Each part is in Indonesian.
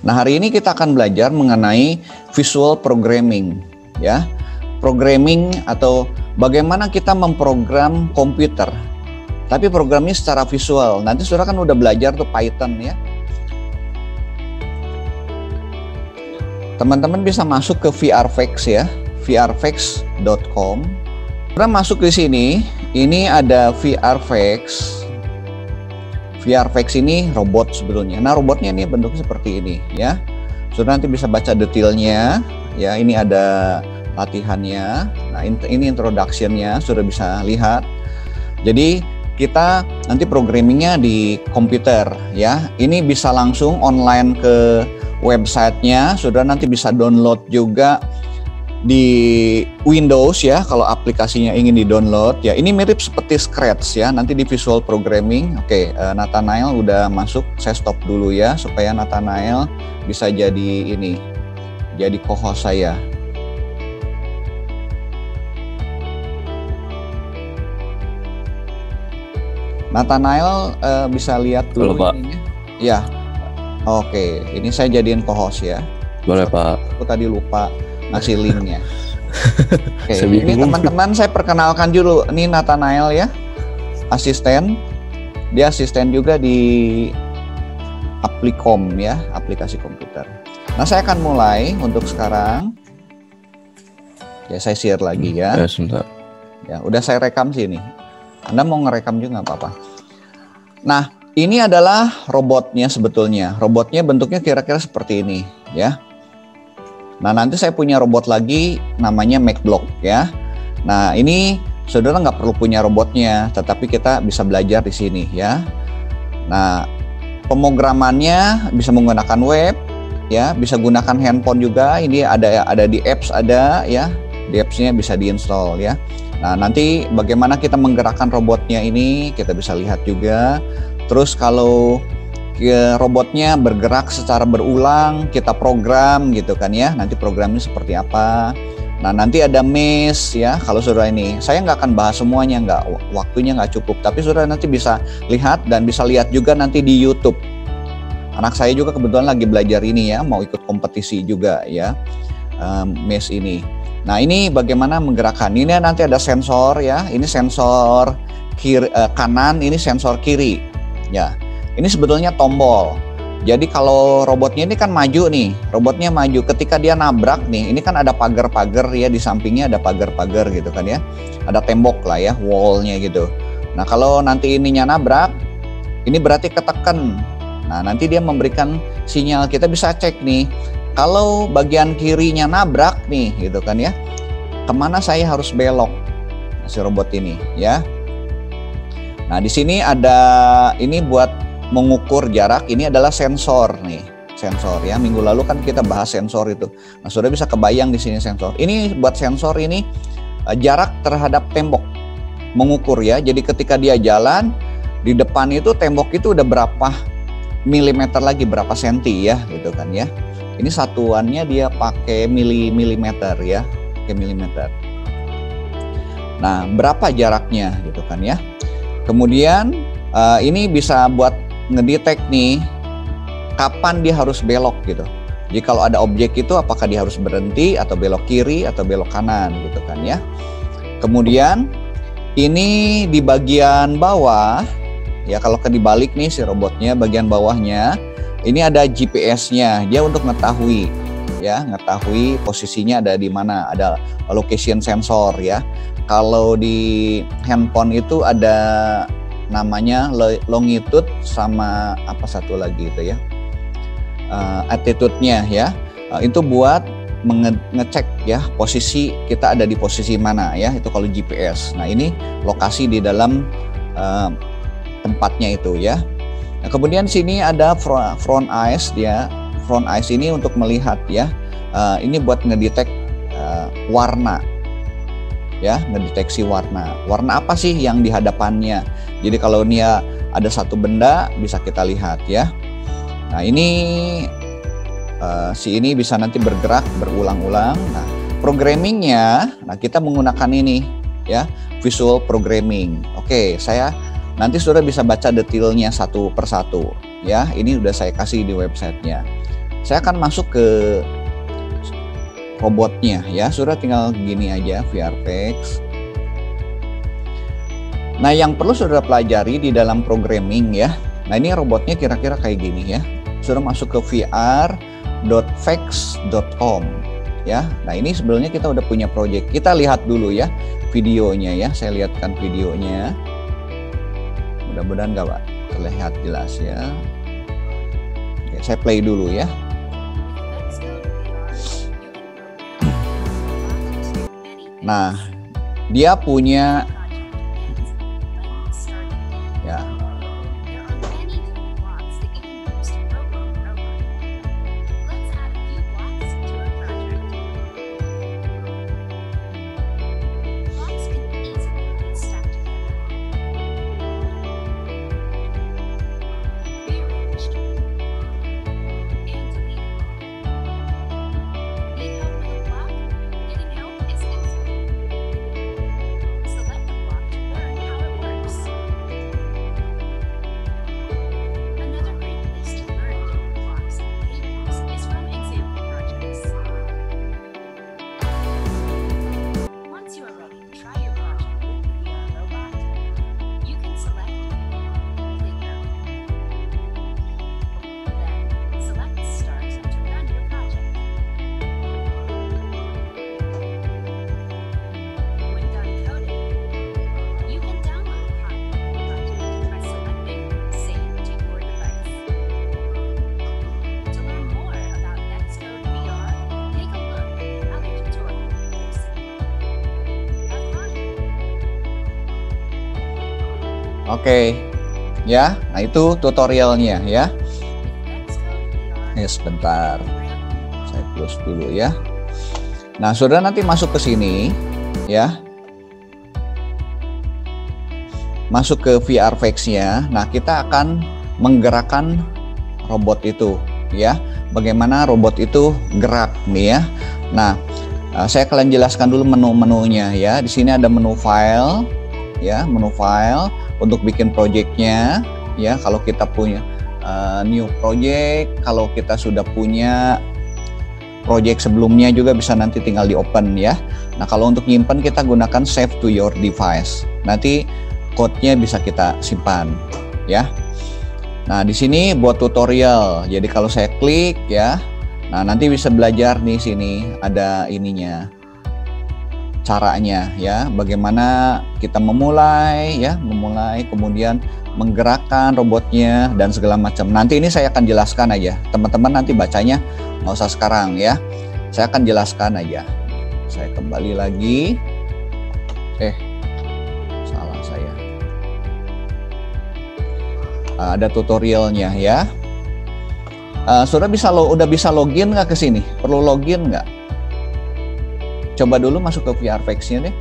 Nah, hari ini kita akan belajar mengenai visual programming, ya. Programming atau bagaimana kita memprogram komputer. Tapi programnya secara visual. Nanti saudara kan udah belajar tuh Python, ya. Teman-teman bisa masuk ke VRFX, ya, vrfx.com. Saudara masuk di sini, ini ada VRFX. VRFX ini robot sebetulnya. Nah, robotnya ini bentuknya seperti ini, ya. Saudara nanti bisa baca detailnya, ya. Ini ada latihannya. Nah, ini introduction-nya, sudah bisa lihat. Jadi kita nanti programmingnya di komputer, ya. Ini bisa langsung online ke websitenya. Saudara nanti bisa download juga di Windows, ya, kalau aplikasinya ingin di-download, ya. Ini mirip seperti Scratch, ya, nanti di visual programming. Oke, Nathanael udah masuk, saya stop dulu ya supaya Nathanael bisa jadi co-host saya. Nathanael bisa lihat dulu. Halo, Pak. Ininya. Ya. Oke, ini saya jadiin co-host ya. Boleh, Pak. Aku tadi lupa ngasih linknya. Oke, Saya ini bingung. teman-teman saya perkenalkan dulu. Ini Nathanael, ya, asisten. Dia asisten juga di Applikom, ya, aplikasi komputer. Nah, saya akan mulai untuk sekarang. Ya, saya share lagi ya. Ya, sebentar. Ya, udah saya rekam sini. Anda mau ngerekam juga nggak apa-apa. Nah, ini adalah robotnya sebetulnya. Robotnya bentuknya kira-kira seperti ini, ya. Nah, nanti saya punya robot lagi namanya MacBlock, ya. Nah, ini saudara nggak perlu punya robotnya, tetapi kita bisa belajar di sini, ya. Nah, pemrogramannya bisa menggunakan web, ya, bisa gunakan handphone juga. Ini ada di apps, ada, ya. Di apps-nya bisa diinstal, ya. Nah, nanti bagaimana kita menggerakkan robotnya ini kita bisa lihat juga. Terus kalau robotnya bergerak secara berulang, kita program gitu kan, ya. Nanti programnya seperti apa. Nah, nanti ada mesh, ya. Kalau saudara ini, saya nggak akan bahas semuanya, waktunya nggak cukup. Tapi saudara nanti bisa lihat dan bisa lihat juga nanti di YouTube. Anak saya juga kebetulan lagi belajar ini, ya, mau ikut kompetisi juga, ya, mesh ini. Nah, ini bagaimana menggerakkan. Ini nanti ada sensor, ya. Ini sensor kiri, kanan, ini sensor kiri, ya. Ini sebetulnya tombol. Jadi kalau robotnya ini kan maju nih, robotnya maju ketika dia nabrak nih. Ini kan ada pagar-pagar, ya, di sampingnya ada pagar-pagar gitu kan, ya. Ada tembok lah, ya, wallnya gitu. Nah, kalau nanti ininya nabrak, ini berarti ketekan. Nah, nanti dia memberikan sinyal, kita bisa cek nih. Kalau bagian kirinya nabrak nih, gitu kan, ya. Kemana saya harus belok? Nah, si robot ini, ya. Nah, di sini ada ini buat mengukur jarak. Ini adalah sensor nih, sensor, ya. Minggu lalu kan kita bahas sensor itu. Nah, sudah bisa kebayang di sini sensor. Ini buat sensor ini jarak terhadap tembok, mengukur, ya. Jadi ketika dia jalan di depan itu tembok itu udah berapa milimeter lagi, berapa senti, ya, gitu kan, ya. Ini satuannya dia pakai milimeter, ya, pakai milimeter. Nah, berapa jaraknya, gitu kan, ya. Kemudian ini bisa buat ngedetek nih kapan dia harus belok gitu. Jadi kalau ada objek itu apakah dia harus berhenti atau belok kiri atau belok kanan gitu kan, ya. Kemudian ini di bagian bawah, ya, kalau dibalik nih si robotnya, bagian bawahnya ini ada GPS-nya. Dia untuk mengetahui, ya, mengetahui posisinya ada di mana, ada location sensor, ya. Kalau di handphone itu ada namanya longitude sama apa satu lagi itu, ya, attitude-nya, ya. Itu buat ngecek, ya, posisi kita ada di posisi mana, ya. Itu kalau GPS. Nah, ini lokasi di dalam tempatnya itu, ya. Nah, kemudian sini ada front eyes, ya. Front eyes ini untuk melihat, ya. Ini buat ngedetek warna, ya, ngedeteksi warna. Warna apa sih yang di hadapannya? Jadi kalau ini ada satu benda bisa kita lihat, ya. Nah, ini si ini bisa nanti bergerak berulang-ulang. Nah, programmingnya, nah, kita menggunakan ini, ya, visual programming. Oke, saya nanti sudah bisa baca detailnya satu persatu, ya. Ini udah saya kasih di websitenya. Saya akan masuk ke robotnya ya. Sudah tinggal gini aja, VRFX. Nah, yang perlu saudara pelajari di dalam programming ya. Nah, ini robotnya kira-kira kayak gini ya. Sudah masuk ke vr.vex.com ya. Nah, ini sebenarnya kita udah punya project. Kita lihat dulu ya videonya ya. Saya lihatkan videonya. Mudah-mudahan nggak Pak terlihat jelas ya. Oke, saya play dulu ya. Nah, dia punya ya. Oke, ya. Nah, itu tutorialnya ya. Sebentar, saya close dulu ya. Nah, saudara nanti masuk ke sini ya. Masuk ke VRFX-nya. Nah, kita akan menggerakkan robot itu ya. Bagaimana robot itu gerak nih ya. Nah, saya akan jelaskan dulu menu-menunya ya. Di sini ada menu file ya, menu file untuk bikin projectnya ya. Kalau kita punya new project, kalau kita sudah punya project sebelumnya juga bisa nanti tinggal di open ya. Nah, kalau untuk nyimpen kita gunakan save to your device. Nanti code-nya bisa kita simpan ya. Nah, di sini buat tutorial. Jadi kalau saya klik ya, nah nanti bisa belajar nih sini ada ininya. Caranya ya, bagaimana kita memulai ya, kemudian menggerakkan robotnya dan segala macam. Nanti ini saya akan jelaskan aja, teman-teman nanti bacanya nggak usah sekarang ya, saya akan jelaskan aja. Saya kembali lagi, salah saya, ada tutorialnya ya. Sudah udah bisa login nggak ke sini? Perlu login nggak? Coba dulu masuk ke VRFX-nya deh.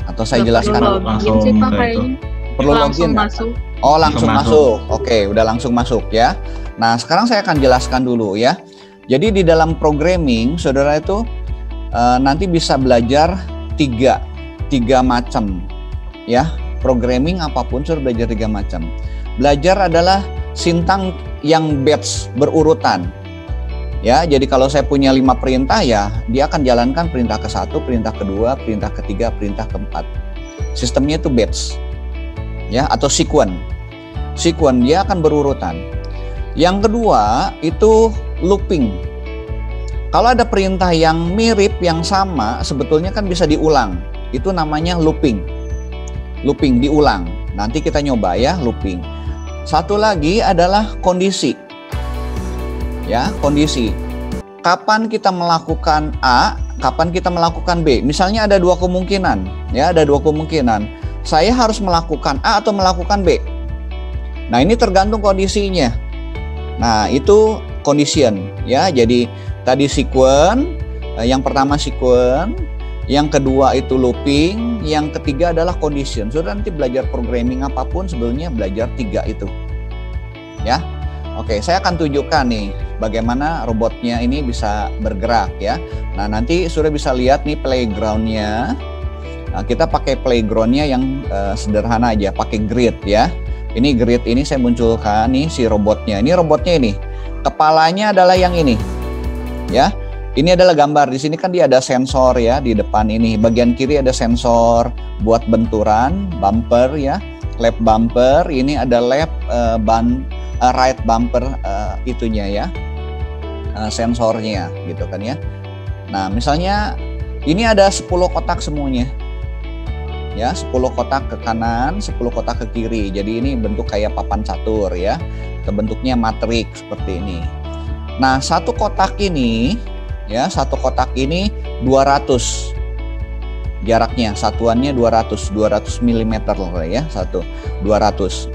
Atau saya jelaskan langsung perlu login masuk. Oh, langsung masuk. Oke, udah langsung masuk ya. Nah, sekarang saya akan jelaskan dulu ya. Jadi di dalam programming, saudara itu nanti bisa belajar tiga macam ya. Programming apapun sudah belajar 3 macam. Belajar adalah sintang yang batch berurutan. Ya, jadi kalau saya punya 5 perintah ya, dia akan jalankan perintah ke-1, perintah kedua, perintah ketiga, perintah keempat. Sistemnya itu batch. Ya, atau sequence. Sequence dia akan berurutan. Yang kedua itu looping. Kalau ada perintah yang mirip, yang sama, sebetulnya kan bisa diulang. Itu namanya looping. Looping diulang. Nanti kita nyoba ya, looping. Satu lagi adalah kondisi. Ya, kondisi. Kapan kita melakukan A, kapan kita melakukan B. Misalnya ada 2 kemungkinan, ya, ada 2 kemungkinan. Saya harus melakukan A atau melakukan B. Nah, ini tergantung kondisinya. Nah, itu condition, ya. Jadi tadi sequence, yang pertama sequence, yang kedua itu looping, yang ketiga adalah condition. Sudah nanti belajar programming apapun sebenarnya belajar 3 itu. Ya. Oke, saya akan tunjukkan nih bagaimana robotnya ini bisa bergerak ya. Nah, nanti sudah bisa lihat nih playgroundnya. Nah, kita pakai playgroundnya yang sederhana aja, pakai grid ya. Ini grid ini saya munculkan nih si robotnya. Ini robotnya ini. Kepalanya adalah yang ini. Ya. Ini adalah gambar. Di sini kan dia ada sensor ya di depan ini. Bagian kiri ada sensor buat benturan, bumper ya. Lap bumper. Ini ada lap right bumper itunya ya. Sensornya gitu kan ya. Nah, misalnya ini ada 10 kotak semuanya. Ya, 10 kotak ke kanan, 10 kotak ke kiri. Jadi ini bentuk kayak papan catur ya. Bentuknya matriks seperti ini. Nah, satu kotak ini ya, satu kotak ini 200 jaraknya, satuannya 200 mm lah ya, 200.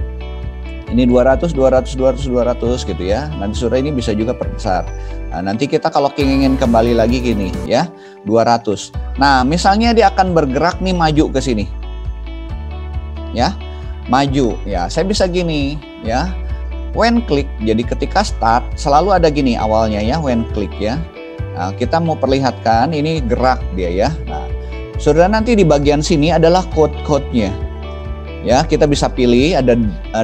Ini 200 gitu ya. Nanti sudah ini bisa juga perbesar. Nah, nanti kita kalau ingin kembali lagi gini ya, 200. Nah, misalnya dia akan bergerak nih maju ke sini. Ya, maju. Ya, saya bisa gini ya. When click, jadi ketika start selalu ada gini awalnya ya, when click ya. Nah, kita mau perlihatkan ini gerak dia ya. Nah, saudara nanti di bagian sini adalah code-code-nya. Ya, kita bisa pilih ada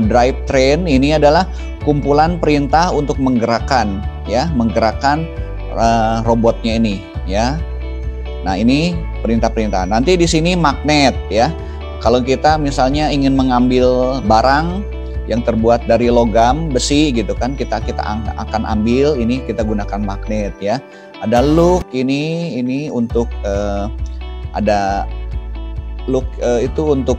drive train, ini adalah kumpulan perintah untuk menggerakkan ya, menggerakkan robotnya ini ya. Nah, ini perintah-perintah. Nanti di sini magnet ya. Kalau kita misalnya ingin mengambil barang yang terbuat dari logam, besi gitu kan, kita akan ambil, ini kita gunakan magnet ya. Ada look ini untuk ada look itu untuk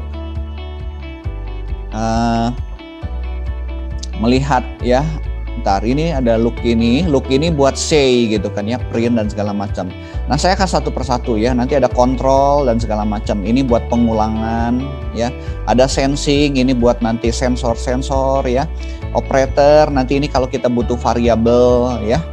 melihat ya. Ntar ini ada look ini buat say gitu kan ya, print dan segala macam. Nah, saya akan satu persatu ya. Nanti ada kontrol dan segala macam. Ini buat pengulangan ya. Ada sensing, ini buat nanti sensor-sensor ya. Operator, nanti ini kalau kita butuh variabel ya.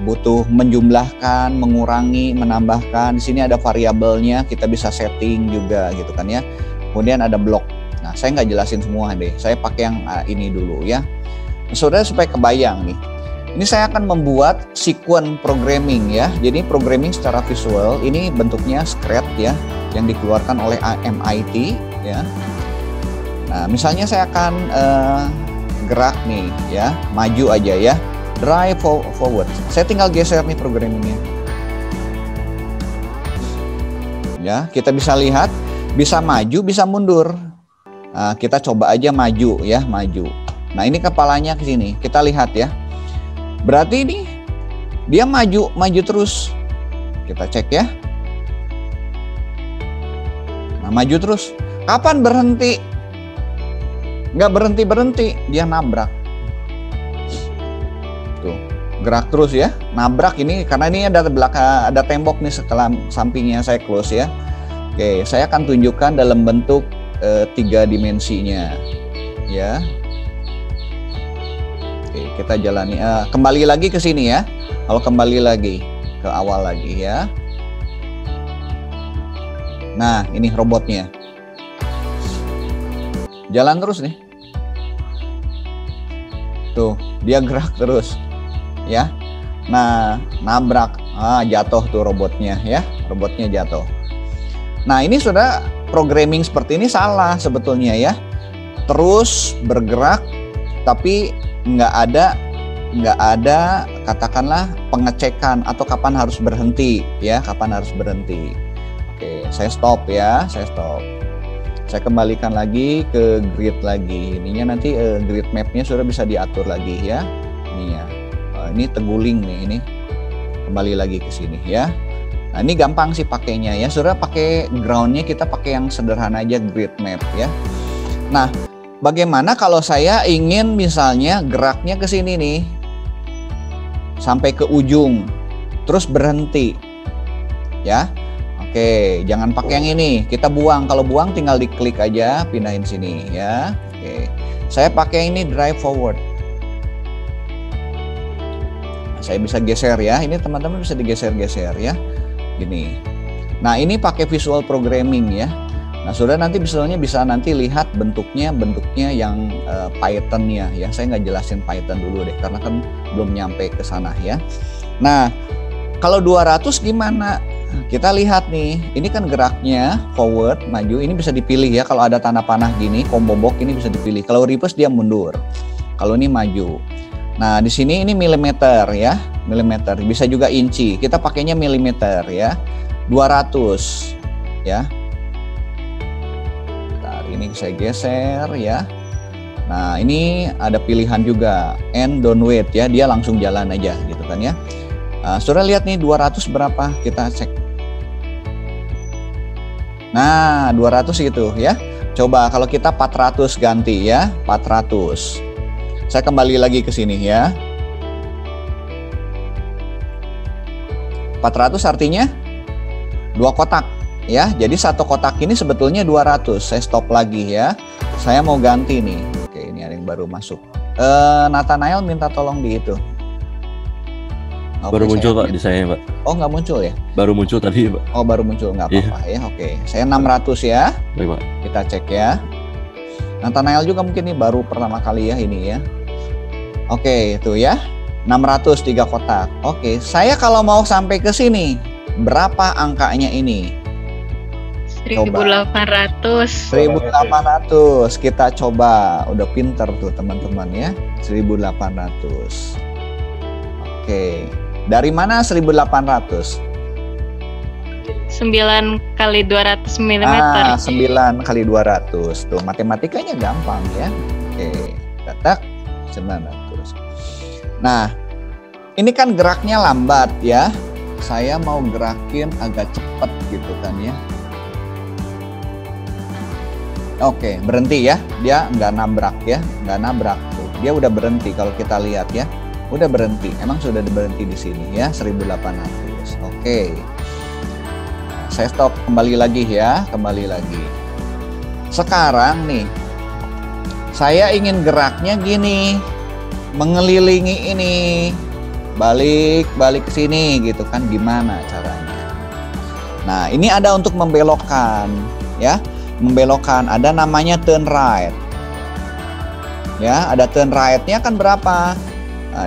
Butuh menjumlahkan, mengurangi, menambahkan. Di sini ada variabelnya, kita bisa setting juga gitu kan ya. Kemudian ada blok. Nah, saya nggak jelasin semua deh. Saya pakai yang ini dulu ya. Saudara supaya kebayang nih. Ini saya akan membuat sequence programming ya. Jadi programming secara visual ini bentuknya script ya yang dikeluarkan oleh MIT ya. Nah, misalnya saya akan gerak nih ya, maju aja ya. Drive forward. Saya tinggal geser nih programmingnya. Ya, kita bisa lihat bisa maju, bisa mundur. Nah, kita coba aja maju ya, maju. Nah, ini kepalanya ke sini. Kita lihat ya. Berarti ini dia maju terus. Kita cek ya. Nah, maju terus. Kapan berhenti? Nggak berhenti, dia nabrak. Tuh, gerak terus ya. Nabrak ini karena ini ada belakang, ada tembok nih setelah sampingnya saya close ya. Oke, saya akan tunjukkan dalam bentuk 3 dimensinya ya. Oke, kita jalani kembali lagi ke sini ya. Kalau kembali lagi ke awal lagi ya. Nah, ini robotnya. Jalan terus nih. Tuh, dia gerak terus. Ya. Nah, nabrak. Jatuh tuh robotnya ya. Robotnya jatuh. Nah, ini sudah programming seperti ini salah sebetulnya ya. Terus bergerak tapi nggak ada katakanlah pengecekan atau kapan harus berhenti ya, kapan harus berhenti. Oke, saya stop ya, saya stop. Saya kembalikan lagi ke grid lagi. Ininya nanti grid mapnya sudah bisa diatur lagi ya. Ininya. Ini teguling nih ini. Kembali lagi ke sini ya. Nah, ini gampang sih pakainya ya. Sudah pakai groundnya kita pakai yang sederhana aja, grid map ya. Nah, bagaimana kalau saya ingin misalnya geraknya ke sini nih, sampai ke ujung, terus berhenti, ya? Oke, jangan pakai yang ini, kita buang. Kalau buang tinggal diklik aja, pindahin sini, ya. Oke, saya pakai ini drive forward. Nah, saya bisa geser ya. Ini teman-teman bisa digeser-geser ya, gini. Nah, ini pakai visual programming ya. Nah, sudah nanti visualnya bisa nanti lihat bentuknya yang Python-nya ya. Saya nggak jelasin Python dulu deh karena kan belum nyampe ke sana ya. Nah, kalau 200 gimana? kita lihat nih, ini kan geraknya forward, maju, ini bisa dipilih ya. Kalau ada tanda panah gini, combo box ini bisa dipilih. Kalau reverse dia mundur. Kalau ini maju. Nah, di sini ini milimeter ya, milimeter. Bisa juga inci. Kita pakainya milimeter ya. 200 ya. Bentar, ini saya geser ya. Nah, ini ada pilihan juga, and don't wait ya. Dia langsung jalan aja gitu kan ya. Saudara lihat nih 200 berapa? Kita cek. Nah, 200 itu ya. Coba kalau kita 400 ganti ya, 400. Saya kembali lagi ke sini ya. 400 artinya 2 kotak ya. Jadi satu kotak ini sebetulnya 200. Saya stop lagi ya. Saya mau ganti nih. Oke, ini ada yang baru masuk. Nathanael minta tolong di itu. Baru muncul Pak di saya Pak. Oh, nggak muncul ya? Baru muncul tadi Pak. Oh, baru muncul, nggak apa-apa ya. Oke, saya 600 ya. Baik Pak. Kita cek ya. Nathanael juga mungkin nih baru pertama kali ya ini ya. Oke, itu ya. 600 3 kotak. Oke, saya kalau mau sampai ke sini, berapa angkanya ini? 1800. 1800. Kita coba. Udah pinter tuh teman-teman ya. 1800. Oke. Dari mana 1800? 9 kali 200 mm. 9 kali 200. Tuh, matematikanya gampang ya. Oke, datak 900. Nah, ini kan geraknya lambat ya. Saya mau gerakin agak cepat gitu kan ya. Oke, berhenti ya. Dia nggak nabrak ya, nggak nabrak tuh. Dia udah berhenti kalau kita lihat ya. Udah berhenti, emang sudah berhenti di sini ya, 1800. Oke. Saya stop, kembali lagi ya, kembali lagi. Sekarang nih, saya ingin geraknya gini, mengelilingi ini, balik ke sini gitu kan, gimana caranya? Nah, ini ada untuk membelokkan ya, membelokkan, ada namanya turn right. Ya, ada turn right-nya kan berapa?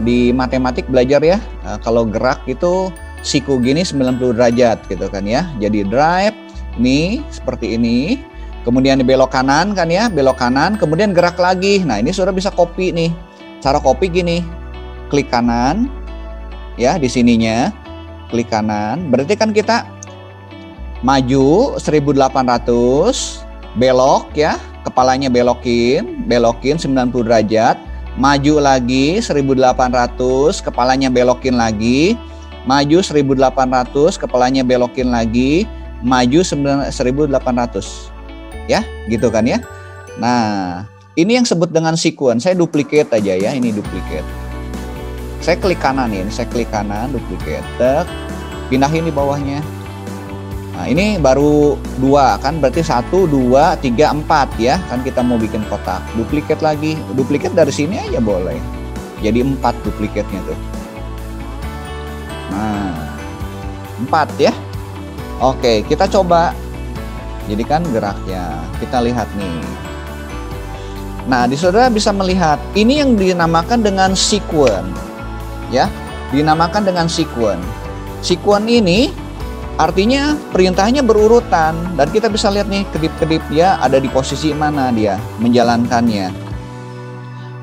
Di matematik belajar ya, kalau gerak itu siku gini 90 derajat gitu kan ya. Jadi drive ini seperti ini, kemudian di belok kanan kan ya, belok kanan, kemudian gerak lagi. Nah, ini saudara bisa copy nih. Cara copy gini, klik kanan ya, di sininya klik kanan. Berarti kan kita maju 1800, belok ya, kepalanya belokin 90 derajat. Maju lagi 1800, kepalanya belokin lagi. Maju 1800, kepalanya belokin lagi. Maju 1800. Ya, gitu kan ya. Nah, ini yang sebut dengan sequence. Saya duplicate aja ya, ini duplicate. Saya klik kanan ini, saya klik kanan, duplicate. Tek, pindahin di bawahnya. Nah, ini baru 2 kan, berarti 1, 2, 3, 4 ya. Kan kita mau bikin kotak. Duplicate lagi. Duplicate dari sini aja boleh. Jadi 4 duplicate-nya tuh. Nah, 4 ya. Oke, kita coba. Jadi kan geraknya. Kita lihat nih. Nah, di saudara bisa melihat. Ini yang dinamakan dengan sequence. Ya, dinamakan dengan sequence. Sequence ini artinya perintahnya berurutan dan kita bisa lihat nih kedip-kedip dia ada di posisi mana dia menjalankannya.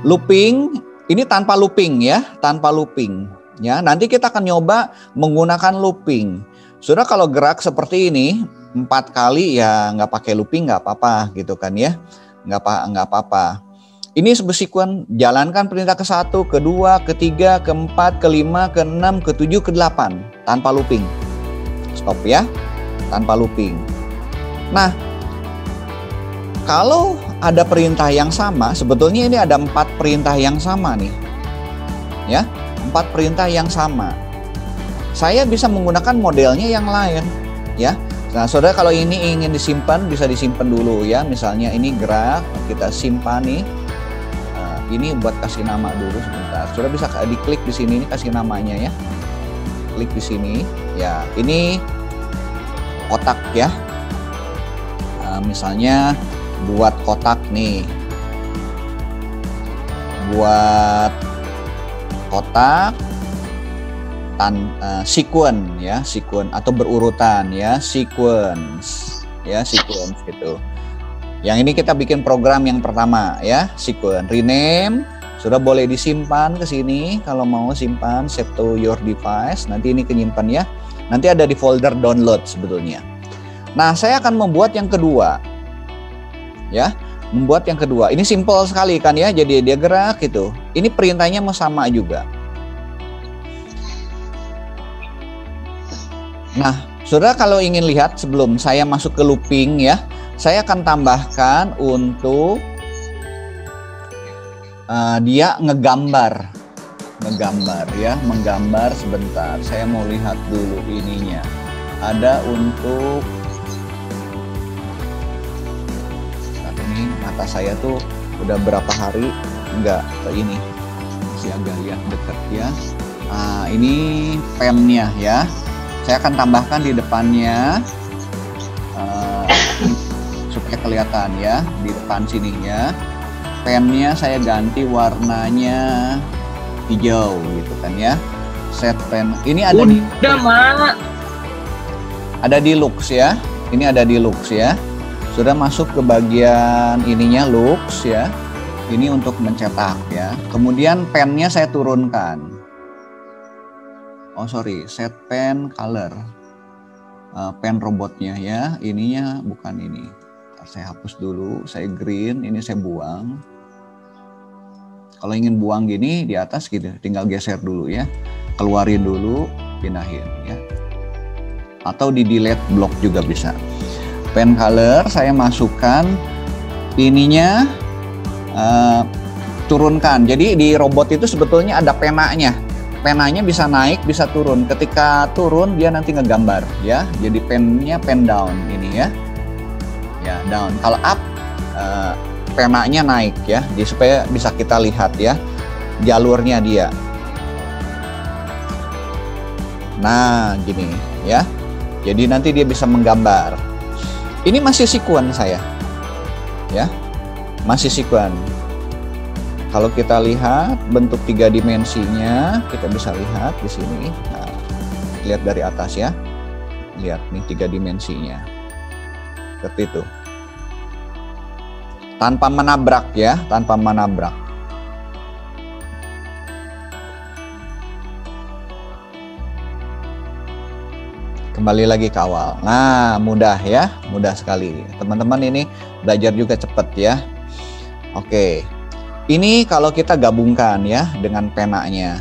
Looping ini tanpa looping ya, tanpa looping ya. Nanti kita akan nyoba menggunakan looping. Sudah kalau gerak seperti ini 4 kali ya nggak pakai looping nggak apa-apa gitu kan ya, nggak apa-apa. Ini sequence, jalankan perintah ke-1, ke-2, ke-3, ke-4, ke-5, ke-6, ke-7, ke-8 tanpa looping. Stop ya, tanpa looping. Nah, kalau ada perintah yang sama, sebetulnya ini ada 4 perintah yang sama nih. Ya, 4 perintah yang sama. Saya bisa menggunakan modelnya yang lain, ya. Nah, saudara kalau ini ingin disimpan, bisa disimpan dulu ya. Misalnya ini gerak, kita simpan nih. Ini buat kasih nama dulu sebentar. Saudara bisa diklik di sini, ini kasih namanya ya. Klik di sini, ya. Ini kotak ya. Misalnya buat kotak nih. Buat kotak sequence ya, sequence atau berurutan ya, sequence gitu. Yang ini kita bikin program yang pertama ya, sequence. Rename sudah boleh disimpan ke sini kalau mau simpan, save to your device. Nanti ini kenyimpan ya. Nanti ada di folder download sebetulnya. Nah, saya akan membuat yang kedua. Ya, membuat yang kedua. Ini simple sekali kan ya, jadi dia gerak gitu. Ini perintahnya mau sama juga. Nah, saudara kalau ingin lihat sebelum saya masuk ke looping ya, saya akan tambahkan untuk dia menggambar ya, menggambar sebentar. Saya mau lihat dulu ininya. Ada untuk saat ini mata saya tuh udah berapa hari enggak ke ini, masih agak lihat dekat ya. Ini pennya ya. Saya akan tambahkan di depannya supaya kelihatan ya, di depan sininya. Pennya saya ganti warnanya hijau gitu kan ya. Set pen. Ini ada ada di Lux ya. Ini ada di Lux ya. Sudah masuk ke bagian ininya Lux ya. Ini untuk mencetak ya. Kemudian pennya saya turunkan. Oh sorry, set pen color. Pen robotnya ya. Ininya bukan ini. Saya hapus dulu, saya green, ini saya buang. Kalau ingin buang gini di atas gitu, tinggal geser dulu ya. Keluarin dulu, pindahin ya. Atau di delete block juga bisa. Pen color saya masukkan ininya, turunkan. Jadi di robot itu sebetulnya ada penanya. Penanya bisa naik, bisa turun. Ketika turun dia nanti ngegambar ya. Jadi pennya pen down ini ya. Ya, down. Kalau up penanya naik ya. Jadi supaya bisa kita lihat ya jalurnya dia. Nah, gini ya. Jadi nanti dia bisa menggambar. Ini masih sequence saya. Ya. Masih sequence. Kalau kita lihat bentuk 3 dimensinya, kita bisa lihat di sini. Nah, lihat dari atas ya. Lihat nih 3 dimensinya. Seperti itu. Tanpa menabrak ya, tanpa menabrak. Kembali lagi ke awal. Nah, mudah ya, mudah sekali. Teman-teman ini belajar juga cepat ya. Oke. Ini kalau kita gabungkan ya dengan penanya.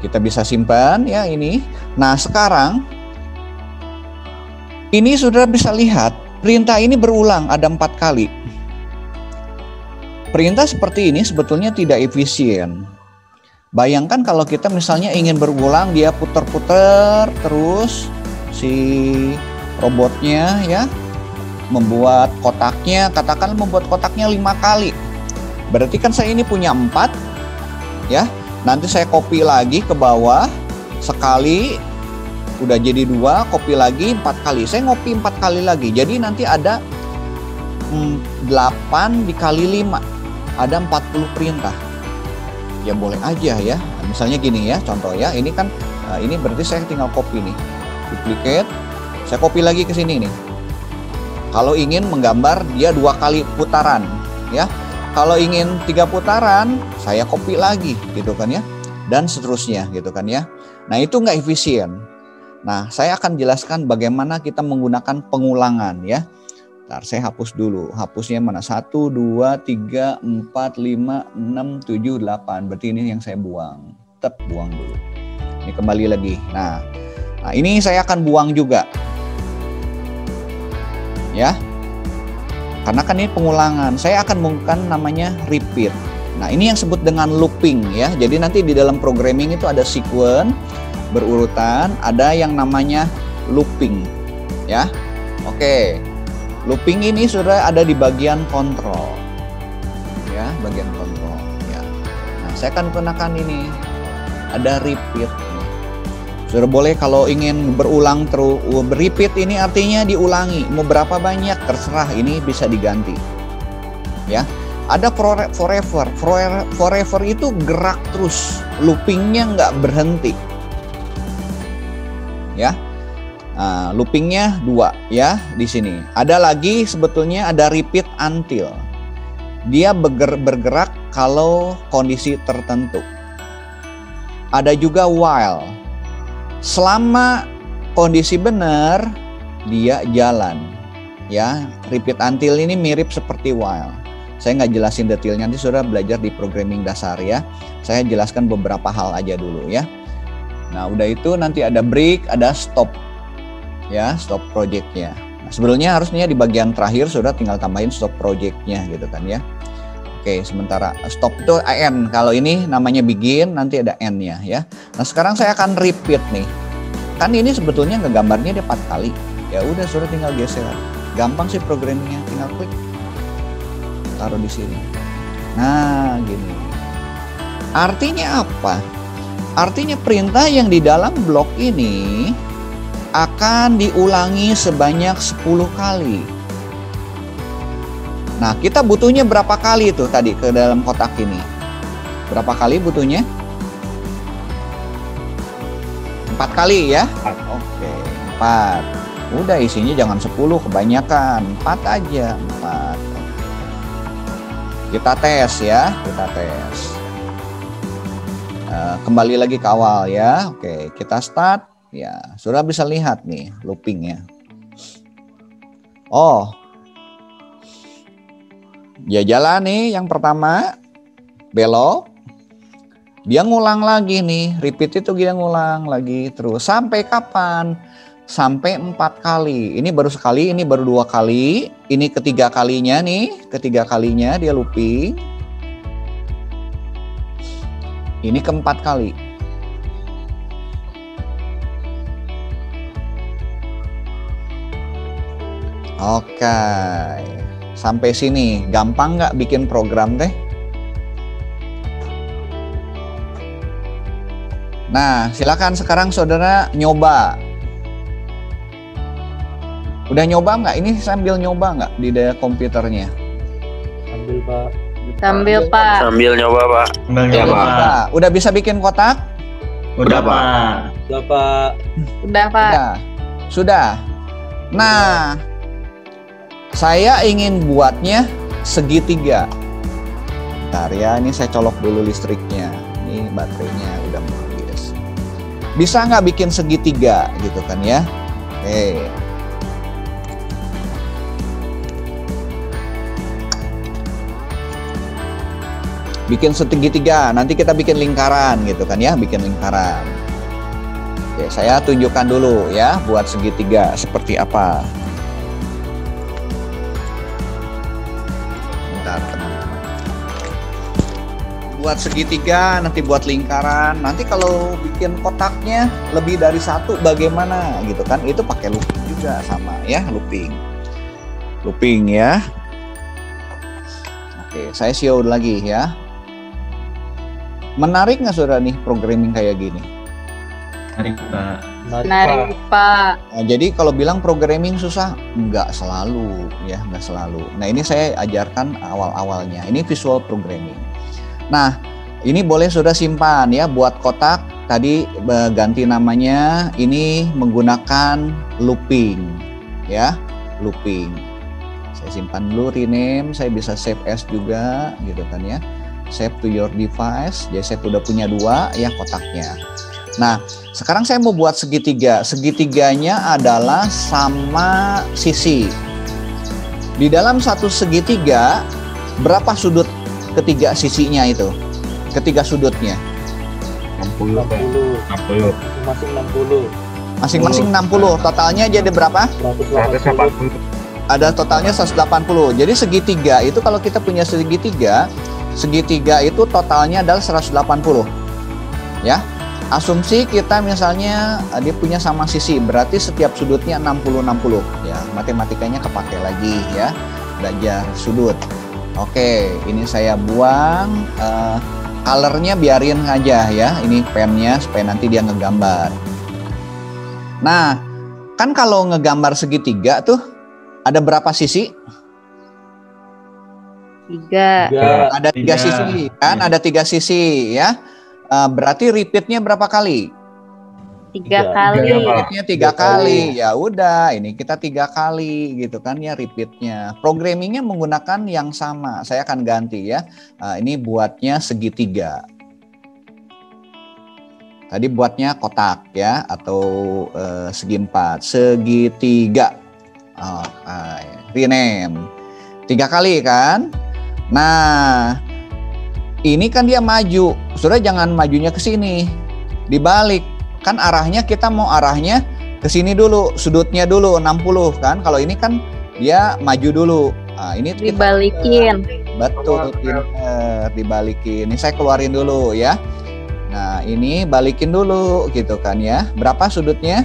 Kita bisa simpan ya ini. Nah, sekarang ini sudah bisa lihat perintah ini berulang ada 4 kali. Perintah seperti ini sebetulnya tidak efisien. Bayangkan kalau kita misalnya ingin berulang, dia putar-putar terus si robotnya ya, membuat kotaknya, katakan membuat kotaknya 5 kali. Berarti kan saya ini punya 4 ya. Nanti saya copy lagi ke bawah sekali. Udah jadi 2, copy lagi 4 kali. Saya ngopi 4 kali lagi. Jadi nanti ada 8 dikali 5. Ada 40 perintah. Ya boleh aja ya. Misalnya gini ya, contoh ya. Ini kan ini berarti saya tinggal copy nih. Duplicate. Saya copy lagi ke sini nih. Kalau ingin menggambar dia 2 kali putaran ya. Kalau ingin 3 putaran, saya copy lagi gitu kan ya. Dan seterusnya gitu kan ya. Nah, itu nggak efisien. Nah, saya akan jelaskan bagaimana kita menggunakan pengulangan ya. Ntar saya hapus dulu. Hapusnya mana? 1, 2, 3, 4, 5, 6, 7, 8. Berarti ini yang saya buang. Tetap buang dulu. Ini kembali lagi. Nah, ini saya akan buang juga. Ya. Karena kan ini pengulangan. Saya akan menggunakan namanya repeat. Nah, ini yang disebut dengan looping ya. Jadi nanti di dalam programming itu ada sequence berurutan, ada yang namanya looping ya. Oke. Looping ini sudah ada di bagian kontrol. Ya, bagian kontrol ya. Nah, saya akan gunakan ini. Ada repeat. Sudah boleh kalau ingin berulang terus, repeat ini artinya diulangi. Mau berapa banyak terserah, ini bisa diganti. Ya. Ada forever. Forever itu gerak terus, loopingnya nggak berhenti. Ya, loopingnya 2 ya di sini. Ada lagi sebetulnya ada repeat until. Dia bergerak kalau kondisi tertentu. Ada juga while. Selama kondisi benar dia jalan. Ya, repeat until ini mirip seperti while. Saya nggak jelasin detailnya, nanti saudara belajar di programming dasar ya. Saya jelaskan beberapa hal aja dulu ya. Nah, udah itu nanti ada break, ada stop. Ya, stop projectnya. Nah, sebenarnya harusnya di bagian terakhir saudara tinggal tambahin stop projectnya gitu kan ya. Oke, sementara stop itu end. Kalau ini namanya begin, nanti ada end-nya ya. Nah, sekarang saya akan repeat nih. Kan ini sebetulnya ngegambarnya dia 4 kali. Ya udah saudara tinggal geser. Gampang sih programmingnya, tinggal klik. Taruh di sini. Nah, gini. Artinya apa? Artinya perintah yang di dalam blok ini akan diulangi sebanyak 10 kali. Nah, kita butuhnya berapa kali itu tadi ke dalam kotak ini? Berapa kali butuhnya? 4 kali ya? Oke, 4. Udah isinya jangan 10 kebanyakan. 4 aja, 4. Kita tes ya, kita tes. Kembali lagi ke awal ya. Oke, kita start. Ya, sudah bisa lihat nih loopingnya. Oh, dia jalan nih yang pertama, belok. Dia ngulang lagi nih, repeat itu dia ngulang lagi terus. Sampai kapan? Sampai 4 kali. Ini baru sekali, ini baru 2 kali. Ini ketiga kalinya nih, ketiga kalinya dia looping. Ini keempat kali. Oke, sampai sini gampang nggak bikin program teh? Nah, silakan sekarang saudara nyoba. Udah nyoba nggak? Ini sambil nyoba nggak di komputernya? Sambil Pak. Sambil Pak. Sambil nyoba Pak. Ya, Pak. Udah bisa bikin kotak? Udah, Pak. Udah Pak. Udah Pak. Udah. Sudah. Nah, saya ingin buatnya segitiga. Bentar ya, ini saya colok dulu listriknya. Ini baterainya udah mau habis. Bisa nggak bikin segitiga gitu kan ya? Oke. Bikin segitiga, nanti kita bikin lingkaran gitu kan ya, bikin lingkaran. Oke, saya tunjukkan dulu ya buat segitiga seperti apa. Bentar teman-teman. Buat segitiga, nanti buat lingkaran. Nanti kalau bikin kotaknya lebih dari 1 bagaimana gitu kan? Itu pakai looping juga sama ya, looping. Looping ya. Oke, saya show lagi ya. Menarik nggak saudara nih programming kayak gini? Menarik, Pak. Menarik Pak. Nah, jadi kalau bilang programming susah, nggak selalu ya, nggak selalu. Nah, ini saya ajarkan awal-awalnya. Ini visual programming. Nah, ini boleh saudara simpan ya buat kotak. Tadi ganti namanya, ini menggunakan looping ya, looping. Saya simpan dulu, rename. Saya bisa save as juga gitu kan ya. Save to your device. Jadi saya udah punya 2 ya kotaknya. Nah, sekarang saya mau buat segitiga. Segitiganya adalah sama sisi. Di dalam satu segitiga, berapa sudut ketiga sisinya itu? Ketiga sudutnya. 60, Pak. 60. Masing 60. Masing-masing 60. Totalnya jadi berapa? 180. Ada totalnya 180. Jadi segitiga itu kalau kita punya segitiga itu totalnya adalah 180. Ya. Asumsi kita misalnya dia punya sama sisi, berarti setiap sudutnya 60-60. Ya, matematikanya kepake lagi ya. Belajar sudut. Oke, ini saya buang. Colornya biarin aja ya. Ini pennya supaya nanti dia ngegambar. Nah, kan kalau ngegambar segitiga tuh ada berapa sisi? 3. Ada 3 Tiga. sisi kan? Ada 3 sisi ya. Berarti repeatnya berapa kali? 3 Tiga. kali. Repeatnya 3 kali. Ya udah, ini kita 3 kali gitu kan ya repeatnya. Programmingnya menggunakan yang sama. Saya akan ganti ya. Ini buatnya segitiga. Tadi buatnya kotak ya, atau segi 4. Segitiga. Rename. 3 kali kan? Nah, ini kan dia maju. Sudah jangan majunya ke sini. Dibalik. Kan arahnya kita mau arahnya ke sini dulu, sudutnya dulu 60 kan. Kalau ini kan dia maju dulu. Nah, ini kita Dibalikin. betul, pinter, dibalikin. Ini saya keluarin dulu ya. Nah, ini balikin dulu gitu kan ya. Berapa sudutnya?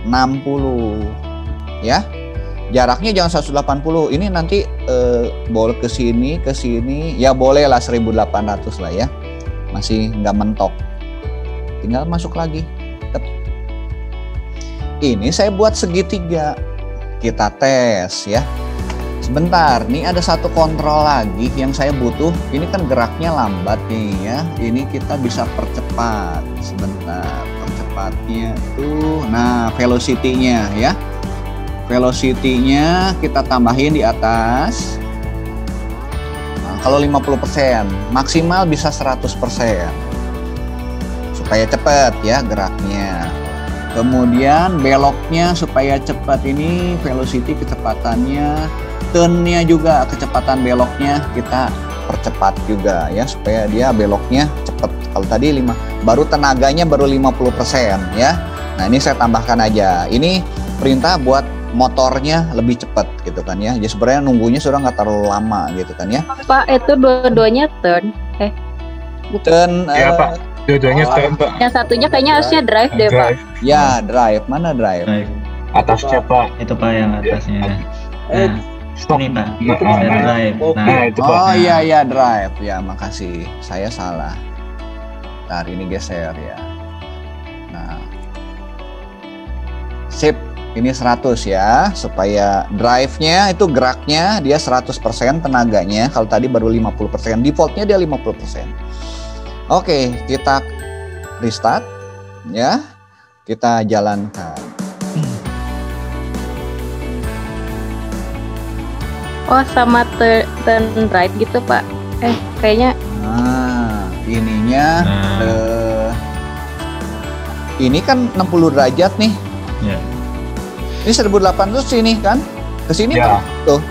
60. Ya. Jaraknya jangan 180. Ini nanti boleh ke sini, ya boleh lah 1800 lah ya. Masih nggak mentok. Tinggal masuk lagi. Ini saya buat segitiga. Kita tes ya. Sebentar, nih ada satu kontrol lagi yang saya butuh. Ini kan geraknya lambat nih ya. Ini kita bisa percepat. Sebentar, percepatnya tuh. Nah, velocity-nya ya. Velocity-nya kita tambahin di atas. Nah, kalau 50%, maksimal bisa 100%. Supaya cepat ya geraknya. Kemudian beloknya supaya cepat, ini velocity kecepatannya, turn-nya juga kecepatan beloknya kita percepat juga ya supaya dia beloknya cepat. Kalau tadi baru tenaganya baru 50% ya. Nah, ini saya tambahkan aja. Ini perintah buat motornya lebih cepat gitu kan ya. Jadi sebenarnya nunggunya sudah nggak terlalu lama gitu kan ya. Pak, itu dua-duanya turn. Turn Iya, Pak. Dua-duanya turn, Pak. Yang satunya kayaknya harusnya drive deh, Pak. Drive. ya drive. Mana drive? Drive. Atasnya Pak. Itu Pak yang atasnya. Eh, Stop. Ini Pak. Itu Ada Pak. drive. Oke. Nah, itu Pak. Oh iya drive ya, makasih, saya salah. Ntar ini geser ya. Nah, sip, ini 100 ya, supaya drive-nya itu geraknya dia 100% tenaganya. Kalau tadi baru 50%, defaultnya dia 50%. Oke, kita restart ya, kita jalankan. Oh, sama turn right gitu, Pak. Kayaknya Nah, ininya Nah. ini kan 60 derajat nih. Ya. Ini 1800 sini kan? Ke sini Ya. Pak. Tuh.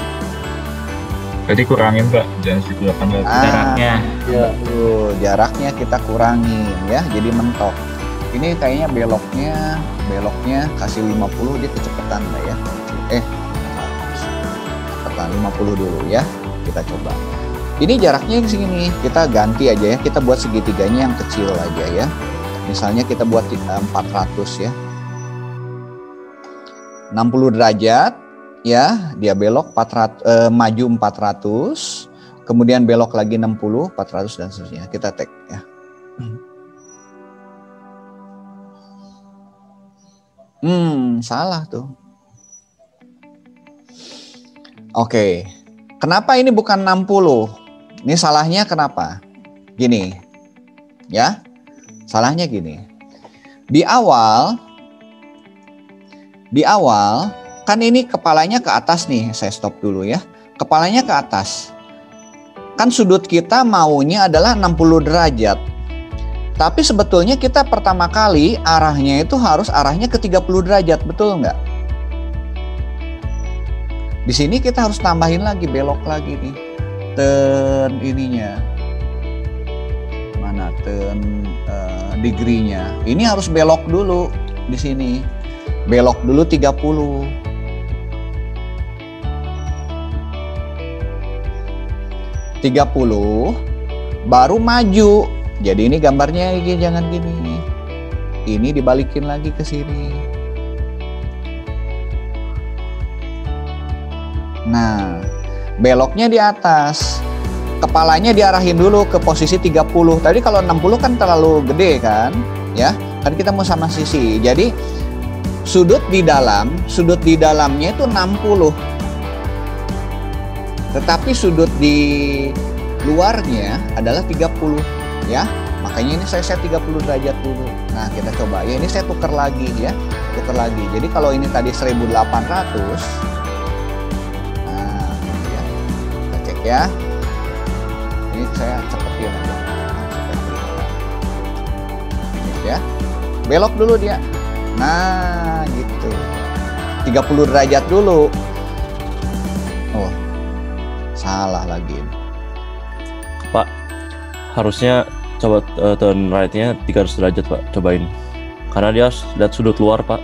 Jadi kurangin, Pak. Jangan 1800. jaraknya. Ya. Tuh, jaraknya kita kurangin ya, jadi mentok. Ini kayaknya beloknya kasih 50, dia kecepatan lah ya. Kecepatan 50 dulu ya. Kita coba. Ini jaraknya ke sini. Kita ganti aja ya. Kita buat segitiganya yang kecil aja ya. Misalnya kita buat 400 ya. 60 derajat ya, dia belok 400, maju 400, kemudian belok lagi 60, 400 dan seterusnya. Kita tag ya. Salah tuh. Oke. Kenapa ini bukan 60? Ini salahnya kenapa? Gini. Ya. Salahnya gini. Di awal kan ini kepalanya ke atas nih, saya stop dulu ya. Kepalanya ke atas. Kan sudut kita maunya adalah 60 derajat. Tapi sebetulnya kita pertama kali arahnya itu harus arahnya ke 30 derajat, betul nggak? Di sini kita harus tambahin lagi, belok lagi nih. Turn ininya. Mana turn degree-nya. Ini harus belok dulu di sini. Belok dulu 30. Baru maju. Jadi ini gambarnya ini jangan gini. Ini dibalikin lagi ke sini. Nah, beloknya di atas. Kepalanya diarahin dulu ke posisi 30. Tadi kalau 60 kan terlalu gede kan? Ya, kan kita mau sama sisi. Jadi sudut di dalamnya itu 60. Tetapi sudut di luarnya adalah 30 ya. Makanya ini saya set 30 derajat dulu. Nah, kita coba. Ya, ini saya tukar lagi ya. Tukar lagi. Jadi kalau ini tadi 1800. Nah, ya. Kita cek ya. Ini saya cepetin aja. Ya. Belok dulu dia. Nah, gitu. 30 derajat dulu. Oh. Salah lagi. Pak, harusnya coba turn right-nya 300 derajat, Pak. Cobain. Karena dia lihat sudut luar, Pak.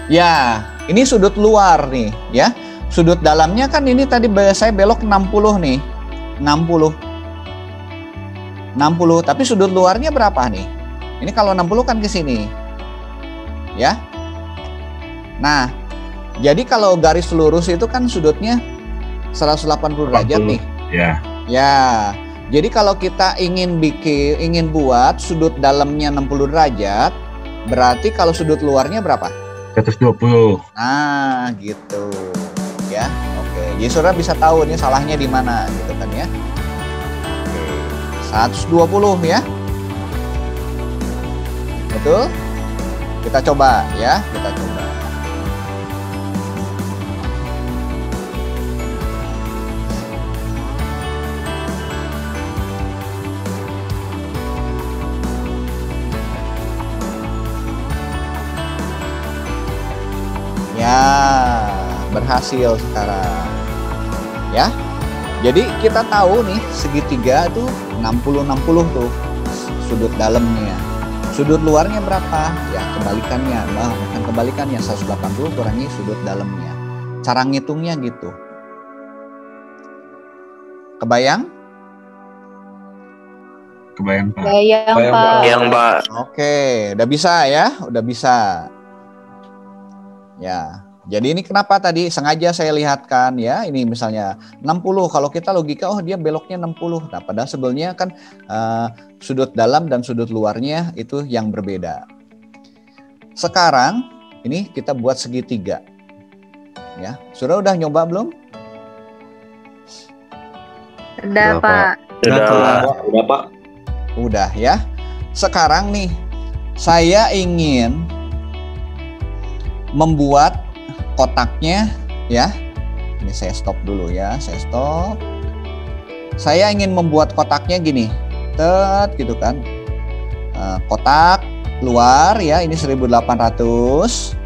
Ya, ini sudut luar nih, ya. Sudut dalamnya kan ini tadi saya belok 60 nih. 60. 60, tapi sudut luarnya berapa nih? Ini kalau 60 kan ke sini. Ya. Nah, jadi kalau garis lurus itu kan sudutnya 180 derajat nih. Ya. Ya. Jadi kalau kita ingin buat sudut dalamnya 60 derajat, berarti kalau sudut luarnya berapa? 120. Nah, gitu. Ya. Oke. Jadi saudara bisa tahu ini salahnya di mana gitu kan ya. Oke. 120 ya. Betul? Kita coba ya, kita coba. Ya, berhasil sekarang. Ya. Jadi kita tahu nih segitiga tuh 60-60 tuh sudut dalamnya. Sudut luarnya berapa? Ya kebalikannya, bukan kebalikannya, 180 kurangi sudut dalamnya. Cara ngitungnya gitu. Kebayang? Kebayang, Pak. Bayang, Pak. Yang Pak. Oke, udah bisa ya, udah bisa. Ya, jadi ini kenapa tadi sengaja saya lihatkan ya, ini misalnya 60, kalau kita logika oh dia beloknya 60. Nah, padahal sebenarnya kan sudut dalam dan sudut luarnya itu yang berbeda. Sekarang ini kita buat segitiga. Ya, sudah nyoba belum? Udah, Pak. Udah Pak. Udah ya. Sekarang nih saya ingin membuat kotaknya ya. Ini saya stop dulu ya, saya stop. Saya ingin membuat kotaknya gini. Gitu kan. Kotak luar ya, ini 1800.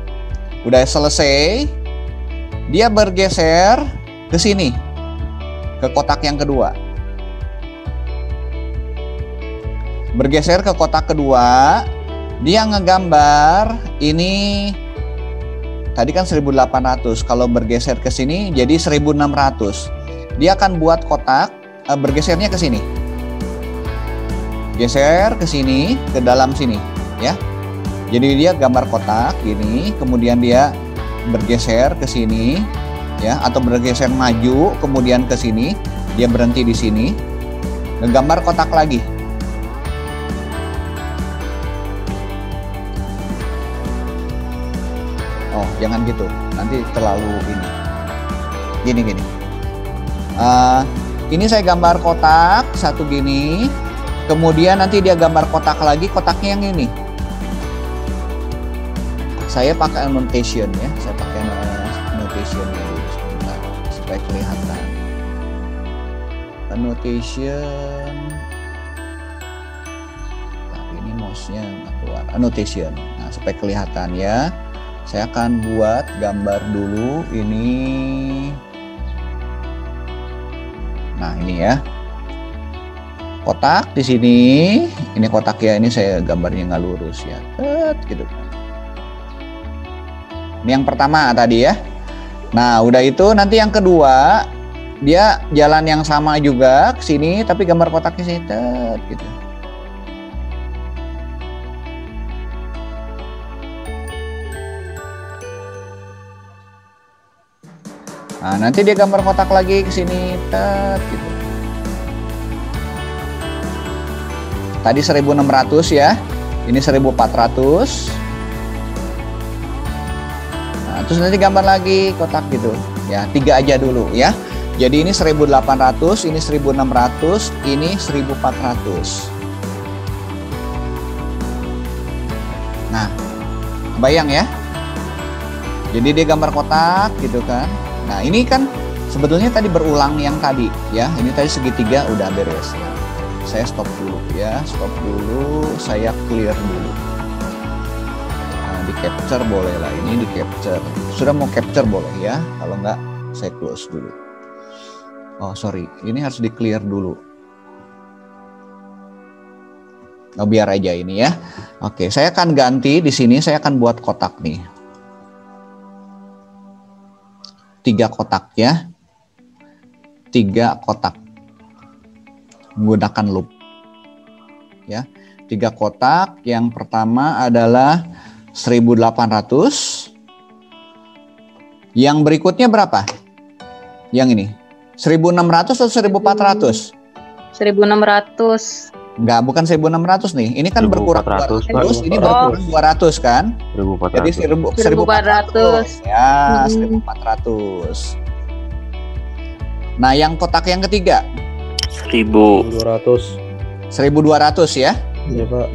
Udah selesai. Dia bergeser ke sini. Ke kotak yang kedua. Bergeser ke kotak kedua, dia ngegambar ini tadi kan 1800, kalau bergeser ke sini jadi 1600. Dia akan buat kotak, bergesernya ke sini. Geser ke sini, ke dalam sini, ya. Jadi dia gambar kotak gini, kemudian dia bergeser ke sini, ya, atau bergeser maju, kemudian ke sini, dia berhenti di sini, ngegambar kotak lagi. Oh, jangan gitu, nanti terlalu ini. Gini. Ini saya gambar kotak satu gini, kemudian nanti dia gambar kotak lagi, kotaknya yang ini. Saya pakai annotation ya, saya pakai annotation dulu sebentar supaya kelihatan. Annotation. Nah, ini mouse-nya nggak keluar. Annotation. Nah, supaya kelihatan ya. Saya akan buat gambar dulu ini. Nah, ini ya. Kotak di sini. Ini kotak ya, ini saya gambarnya nggak lurus ya. Gitu. Ini yang pertama tadi ya. Nah, udah itu nanti yang kedua dia jalan yang sama juga ke sini tapi gambar kotaknya sini gitu. Nah, nanti dia gambar kotak lagi ke sini gitu. Tadi 1600 ya. Ini 1400. Terus nanti gambar lagi kotak gitu ya, 3 aja dulu ya. Jadi ini 1800, ini 1600, ini 1400. Nah, kebayang ya? Jadi dia gambar kotak gitu kan. Nah, ini kan sebetulnya tadi berulang yang tadi ya. Ini tadi segitiga udah beres. Nah, saya stop dulu ya, stop dulu, saya clear dulu. Nah, di capture boleh lah, ini di capture. Sudah mau capture boleh ya, kalau enggak saya close dulu. Oh sorry, ini harus di clear dulu. Oh biar aja ini ya. Oke, saya akan ganti di sini, saya akan buat kotak nih. 3 kotak ya. 3 kotak. Menggunakan loop. Ya. 3 kotak, yang pertama adalah 1800. Yang berikutnya berapa? Yang ini. 1600 atau 1400? 1600. Enggak, bukan 1600 nih. Ini kan berkurang 200, ini berkurang 200 kan? 1400. Jadi 1400. Ya, 1400. Nah, yang kotak yang ketiga 1200. 1200 ya? Iya, Pak.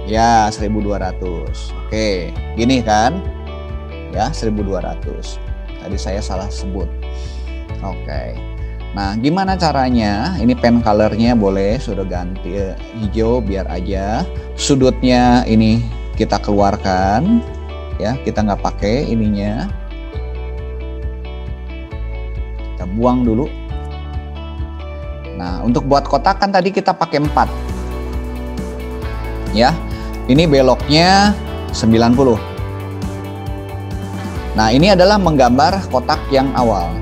Ya, 1200. Oke, gini kan? Ya, 1200. Tadi saya salah sebut. Oke. Nah, gimana caranya? Ini pen colornya boleh sudah ganti hijau biar aja. Sudutnya ini kita keluarkan, ya. Kita nggak pakai ininya. Kita buang dulu. Nah, untuk buat kotak kan tadi kita pakai 4. Ya, ini beloknya 90. Nah, ini adalah menggambar kotak yang awal.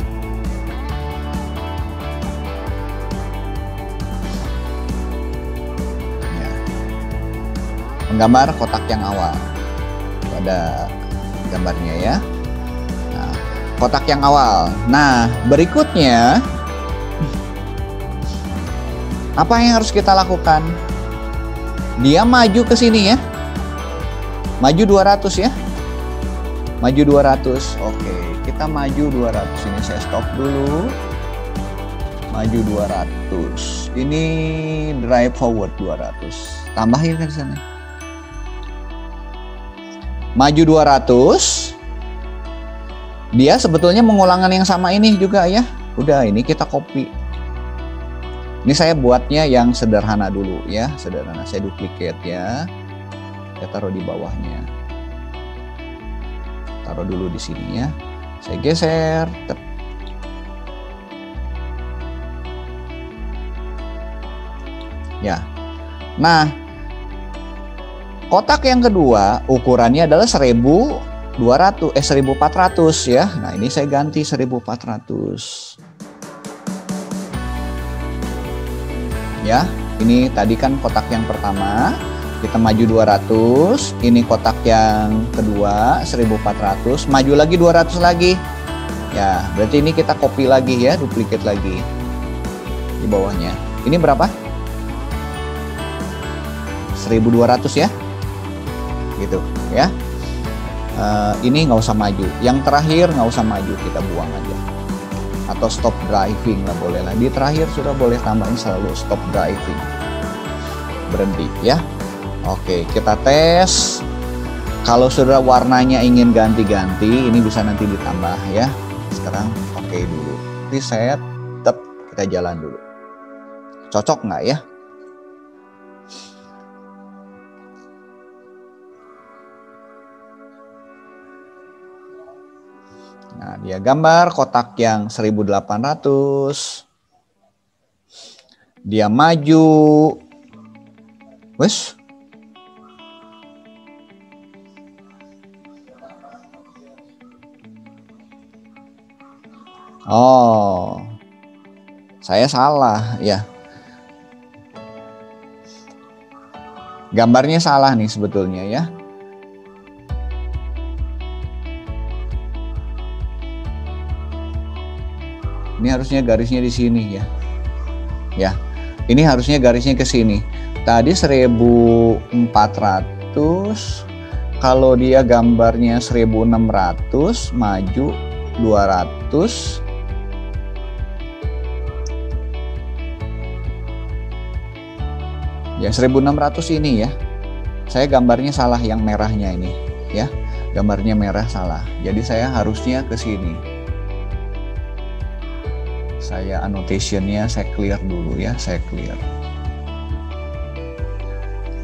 Menggambar kotak yang awal. Ada gambarnya ya. Nah, kotak yang awal. Nah, berikutnya apa yang harus kita lakukan? Dia maju ke sini ya. Maju 200 ya. Maju 200. Oke, kita maju 200. Ini saya stop dulu. Maju 200. Ini drive forward 200. Tambahin kan di sana. Maju 200. Dia sebetulnya mengulangan yang sama ini juga ya. Udah, ini kita copy. Ini saya buatnya yang sederhana dulu ya, sederhana. Saya duplicate ya. Saya taruh di bawahnya. Taruh dulu di sini ya. Saya geser. Tep. Ya. Nah, kotak yang kedua ukurannya adalah 1400 ya. Nah, ini saya ganti 1400. Ya, ini tadi kan kotak yang pertama, kita maju 200, ini kotak yang kedua 1400, maju lagi 200 lagi. Ya, berarti ini kita copy lagi ya, duplicate lagi di bawahnya. Ini berapa? 1200 ya. Gitu ya. Ini nggak usah maju. Yang terakhir nggak usah maju, kita buang aja. Atau stop driving lah boleh lah. Di terakhir sudah boleh tambahin selalu stop driving. Berhenti ya. Oke, kita tes. Kalau sudah warnanya ingin ganti-ganti, ini bisa nanti ditambah ya. Sekarang oke dulu. Reset, tetap kita jalan dulu. Cocok nggak ya? Nah, dia gambar kotak yang 1800. Dia maju. Wes. Oh. Saya salah ya. Gambarnya salah nih sebetulnya ya. Ini harusnya garisnya di sini ya. Ya. Ini harusnya garisnya ke sini. Tadi 1400. Kalau dia gambarnya 1600, maju 200. Ya 1600 ini ya. Saya gambarnya salah yang merahnya ini ya. Gambarnya merah salah. Jadi saya harusnya ke sini. Saya annotationnya saya clear dulu ya, saya clear.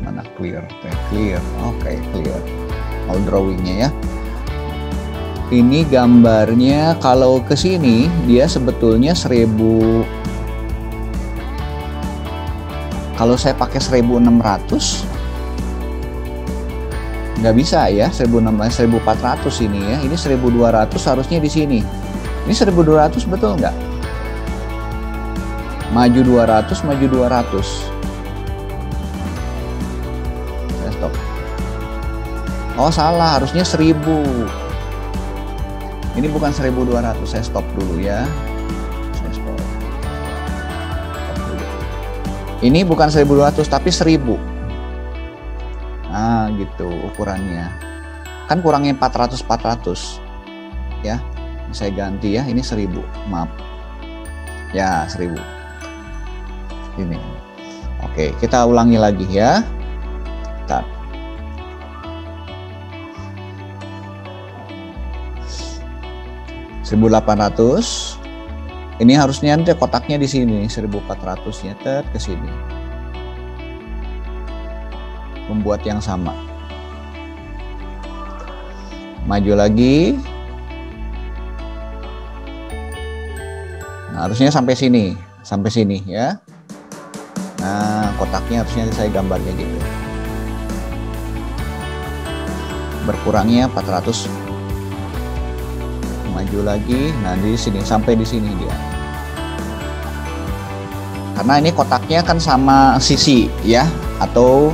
Mana clear? Clear. Oke, clear. All drawingnya ya. Ini gambarnya kalau ke sini dia sebetulnya 1000. Kalau saya pakai 1600 nggak bisa ya, 1400 ini ya. Ini 1200 harusnya di sini. Ini 1200 betul nggak? Maju 200, maju 200. Saya stop. Oh salah, harusnya 1000. Ini bukan 1200, saya stop dulu ya. Saya stop. Stop dulu. Ini bukan 1200 tapi 1000. Nah gitu ukurannya. Kan kurangnya 400 ya. Saya ganti ya, ini 1000. Maaf. Ya 1000. Ini. Oke, kita ulangi lagi ya. Bentar. $1.800. Ini harusnya nanti kotaknya di sini 1400-nya ke sini. Membuat yang sama. Maju lagi. Nah, harusnya sampai sini ya. Nah, kotaknya harusnya saya gambarnya gitu. Berkurangnya 400. Maju lagi. Nah, di sini sampai di sini dia. Karena ini kotaknya kan sama sisi ya, atau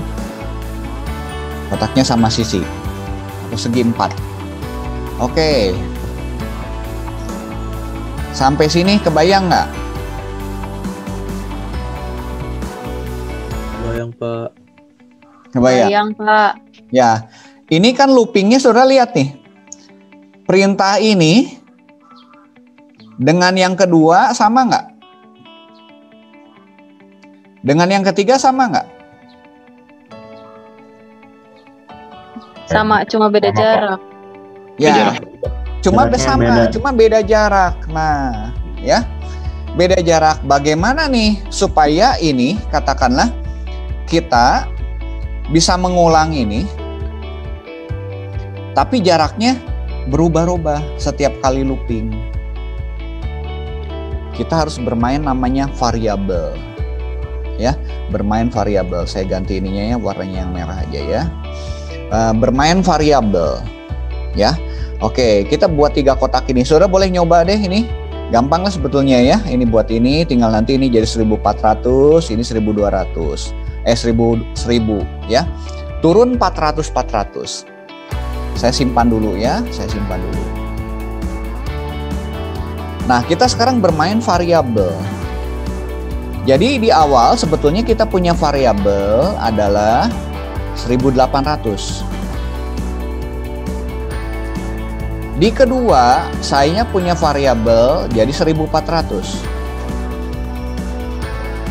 kotaknya sama sisi atau segi 4. Oke. Sampai sini kebayang nggak? Kebayang, Pak. Kebayang, Pak. Ya, ini kan loopingnya saudara lihat nih. Perintah ini dengan yang kedua sama nggak? Dengan yang ketiga sama nggak? Sama, cuma beda jarak. Ya, cuma Jaraknya cuma beda jarak. Nah, ya, beda jarak. Bagaimana nih supaya ini katakanlah kita bisa mengulang ini, tapi jaraknya berubah-ubah setiap kali looping. Kita harus bermain namanya variabel, ya, bermain variabel. Saya ganti ininya ya, warnanya yang merah aja ya. Bermain variabel, ya. Oke, kita buat 3 kotak ini. Saudara boleh nyoba deh ini. Gampang lah sebetulnya ya. Ini buat ini, tinggal nanti ini jadi 1400, ini 1200. 1000 ya. Turun 400. Saya simpan dulu ya, saya simpan dulu. Nah, kita sekarang bermain variabel. Jadi di awal sebetulnya kita punya variabel adalah 1800. Di kedua, saya punya variabel jadi 1400.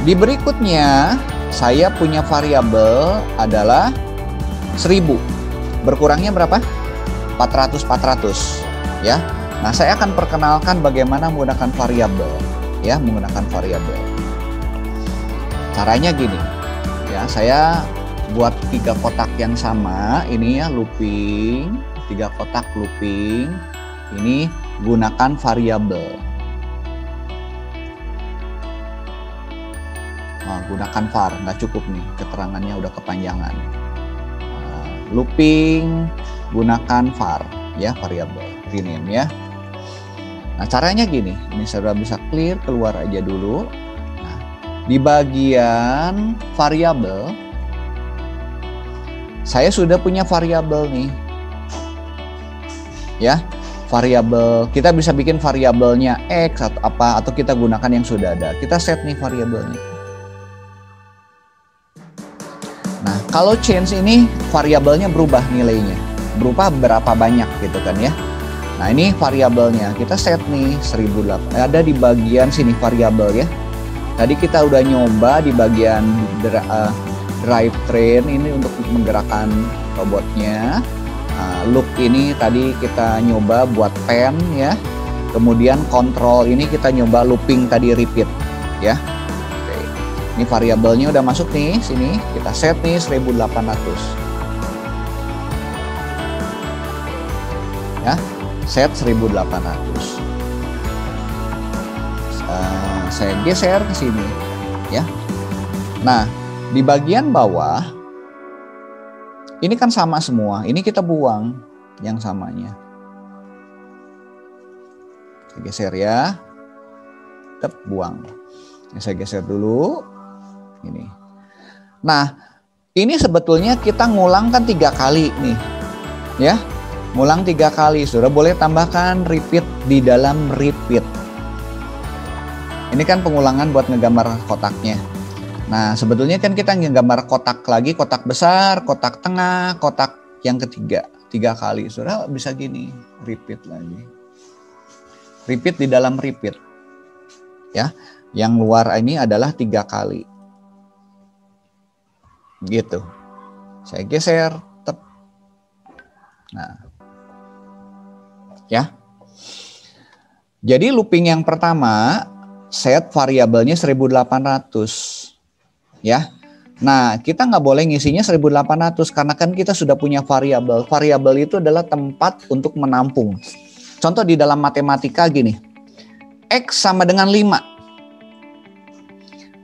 Di berikutnya, saya punya variabel adalah 1000. Berkurangnya berapa? 400 ya. Nah, saya akan perkenalkan bagaimana menggunakan variabel ya, menggunakan variabel. Caranya gini. Ya, saya buat 3 kotak yang sama, ini ya looping, 3 kotak looping. Ini gunakan variabel. Nah, gunakan var, nggak cukup nih, keterangannya udah kepanjangan. Looping, gunakan var, ya, variabel, rename ya. Nah, caranya gini, ini saudara bisa clear, keluar aja dulu. Nah, di bagian variabel, saya sudah punya variabel nih, ya, variabel. Kita bisa bikin variabelnya X atau apa, atau kita gunakan yang sudah ada. Kita set nih variabelnya. Nah, kalau change ini variabelnya berubah nilainya. Berubah berapa banyak gitu kan ya. Nah, ini variabelnya. Kita set nih 1008. Ada di bagian sini variabel ya. Tadi kita udah nyoba di bagian drivetrain ini untuk menggerakkan robotnya. Loop ini tadi kita nyoba buat pen ya. Kemudian control ini kita nyoba looping tadi repeat ya. Oke. Ini variabelnya udah masuk nih sini. Kita set nih 1800. Ya, set 1800. Saya geser ke sini ya. Nah, di bagian bawah ini kan sama semua. Ini kita buang yang samanya. Saya geser ya. Buang. Ini saya geser dulu. Ini. Nah, ini sebetulnya kita ngulang kan 3 kali nih. Ya. Ngulang 3 kali. Sudah boleh tambahkan repeat di dalam repeat. Ini kan pengulangan buat ngegambar kotaknya. Nah, sebetulnya kan kita ngegambar kotak lagi, kotak besar, kotak tengah, kotak yang ketiga. 3 kali. Sudah bisa gini, repeat lagi. Repeat di dalam repeat. Ya, yang luar ini adalah 3 kali. Gitu. Saya geser, tep. Nah. Ya. Jadi looping yang pertama, set variabelnya 1800. Ya, nah kita nggak boleh ngisinya 1800 karena kan kita sudah punya variabel. Variabel itu adalah tempat untuk menampung. Contoh di dalam matematika gini, X sama dengan 5.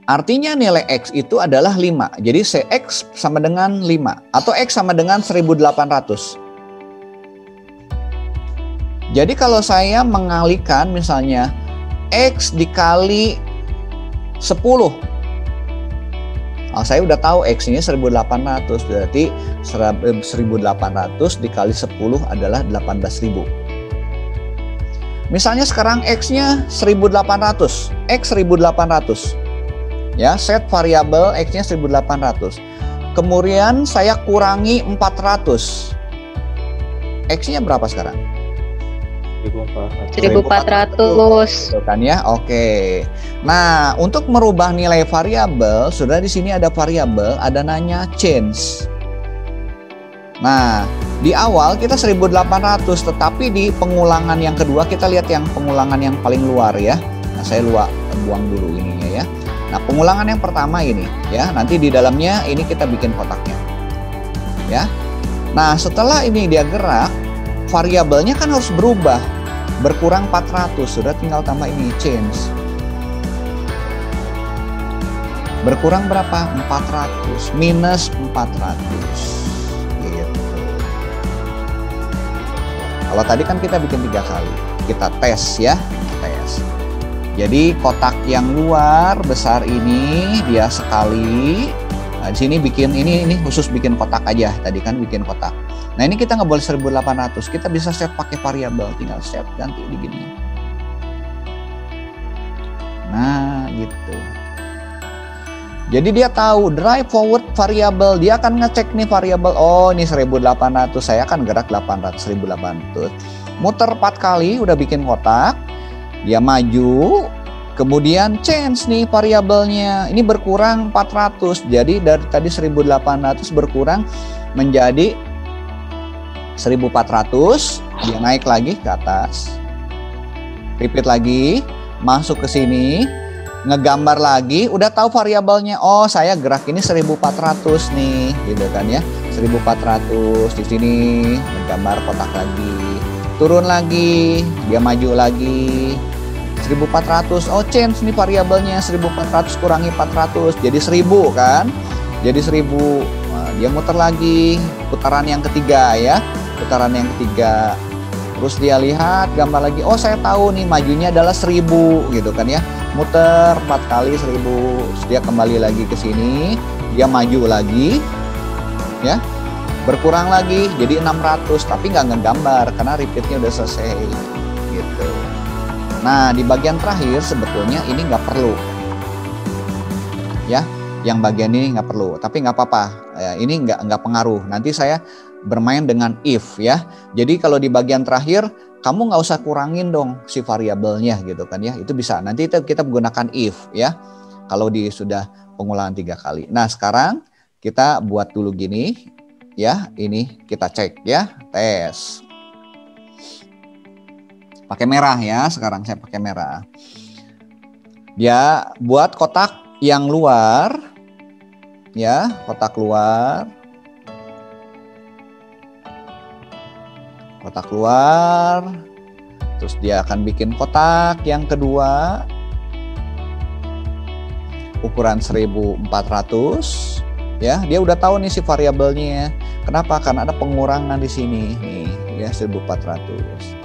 Artinya nilai X itu adalah 5. Jadi X sama dengan 5 atau X sama dengan 1800. Jadi kalau saya mengalikan misalnya X dikali 10. Saya udah tahu X-nya 1800, berarti 1800 dikali 10 adalah 18.000. Misalnya sekarang X-nya 1800, X 1800. Ya, set variabel X-nya 1800. Kemudian saya kurangi 400. X-nya berapa sekarang? 1400. Kan ya, oke. Nah, untuk merubah nilai variabel, sudah di sini ada variabel, ada nanya change. Nah, di awal kita 1800, tetapi di pengulangan yang kedua kita lihat yang pengulangan yang paling luar ya. Nah, saya buang dulu ininya ya. Nah, pengulangan yang pertama ini ya, nanti di dalamnya ini kita bikin kotaknya. Ya. Nah, setelah ini dia gerak, variabelnya kan harus berubah. Berkurang 400, sudah tinggal tambah ini change. Berkurang berapa? 400 minus 400. Gitu. Kalau tadi kan kita bikin 3 kali. Kita tes ya, tes. Jadi kotak yang luar besar ini dia sekali. Nah, di sini bikin ini khusus bikin kotak aja. Tadi kan bikin kotak. Nah, ini kita nggak boleh 1800. Kita bisa set pakai variabel, tinggal set ganti di gini. Nah, gitu. Jadi dia tahu drive forward variabel, dia akan ngecek nih variabel. Oh, ini 1800, saya akan gerak 800, 1800. Muter 4 kali udah bikin kotak. Dia maju, kemudian change nih variabelnya. Ini berkurang 400. Jadi dari tadi 1800 berkurang menjadi 1400, dia naik lagi ke atas. Repeat lagi, masuk ke sini, ngegambar lagi, udah tahu variabelnya. Oh, saya gerak ini 1400 nih, gitu kan ya. 1400 di sini, ngegambar kotak lagi. Turun lagi, dia maju lagi. 1400. Oh, change nih variabelnya, 1400 kurangi 400 jadi 1000 kan? Jadi 1000. Nah, dia muter lagi, putaran yang ketiga ya. Putaran yang ketiga, terus dia lihat gambar lagi. Oh, saya tahu nih majunya adalah 1000 gitu kan ya. Muter 4 kali 1000, terus dia kembali lagi ke sini, dia maju lagi ya, berkurang lagi jadi 600, tapi nggak ngegambar karena repeatnya udah selesai gitu. Nah, di bagian terakhir sebetulnya ini nggak perlu ya, yang bagian ini nggak perlu, tapi nggak apa-apa ya, ini nggak pengaruh. Nanti saya bermain dengan if ya. Jadi kalau di bagian terakhir kamu nggak usah kurangin dong si variabelnya gitu kan ya. Itu bisa. Nanti kita menggunakan if ya. Kalau sudah pengulangan 3 kali. Nah, sekarang kita buat dulu gini ya. Ini kita cek ya, tes. Pakai merah ya, sekarang saya pakai merah. Dia buat kotak yang luar ya, kotak luar. Kotak luar. Terus dia akan bikin kotak yang kedua. Ukuran 1400 ya. Dia udah tahu nih si variabelnya. Kenapa? Karena ada pengurangan di sini nih ya, 1400.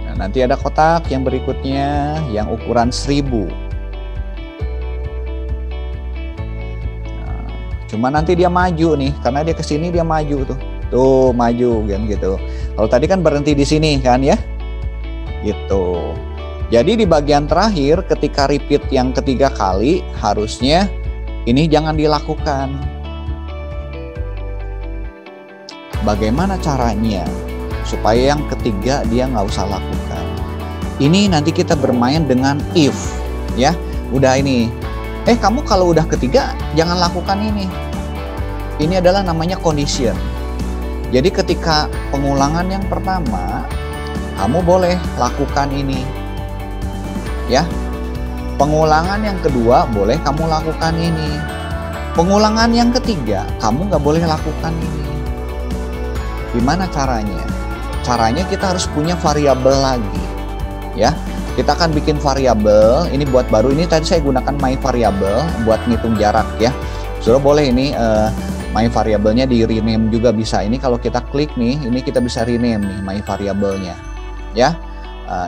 Nah, nanti ada kotak yang berikutnya yang ukuran 1000. Nah, cuma nanti dia maju nih, karena dia kesini dia maju tuh. Tuh maju kan gitu. Kalau tadi kan berhenti di sini kan ya. Gitu. Jadi di bagian terakhir ketika repeat yang ketiga kali harusnya ini jangan dilakukan. Bagaimana caranya supaya yang ketiga dia nggak usah lakukan? Ini nanti kita bermain dengan if ya. Udah ini. Kamu kalau udah ketiga jangan lakukan ini. Ini adalah namanya condition. Jadi ketika pengulangan yang pertama, kamu boleh lakukan ini. Ya. Pengulangan yang kedua boleh kamu lakukan ini. Pengulangan yang ketiga, kamu nggak boleh lakukan ini. Gimana caranya? Caranya kita harus punya variabel lagi. Ya. Kita akan bikin variabel, ini buat baru, ini tadi saya gunakan my variable buat ngitung jarak ya. Sudah boleh ini my variabelnya di rename juga bisa. Ini kalau kita klik nih, ini kita bisa rename nih my variabelnya ya.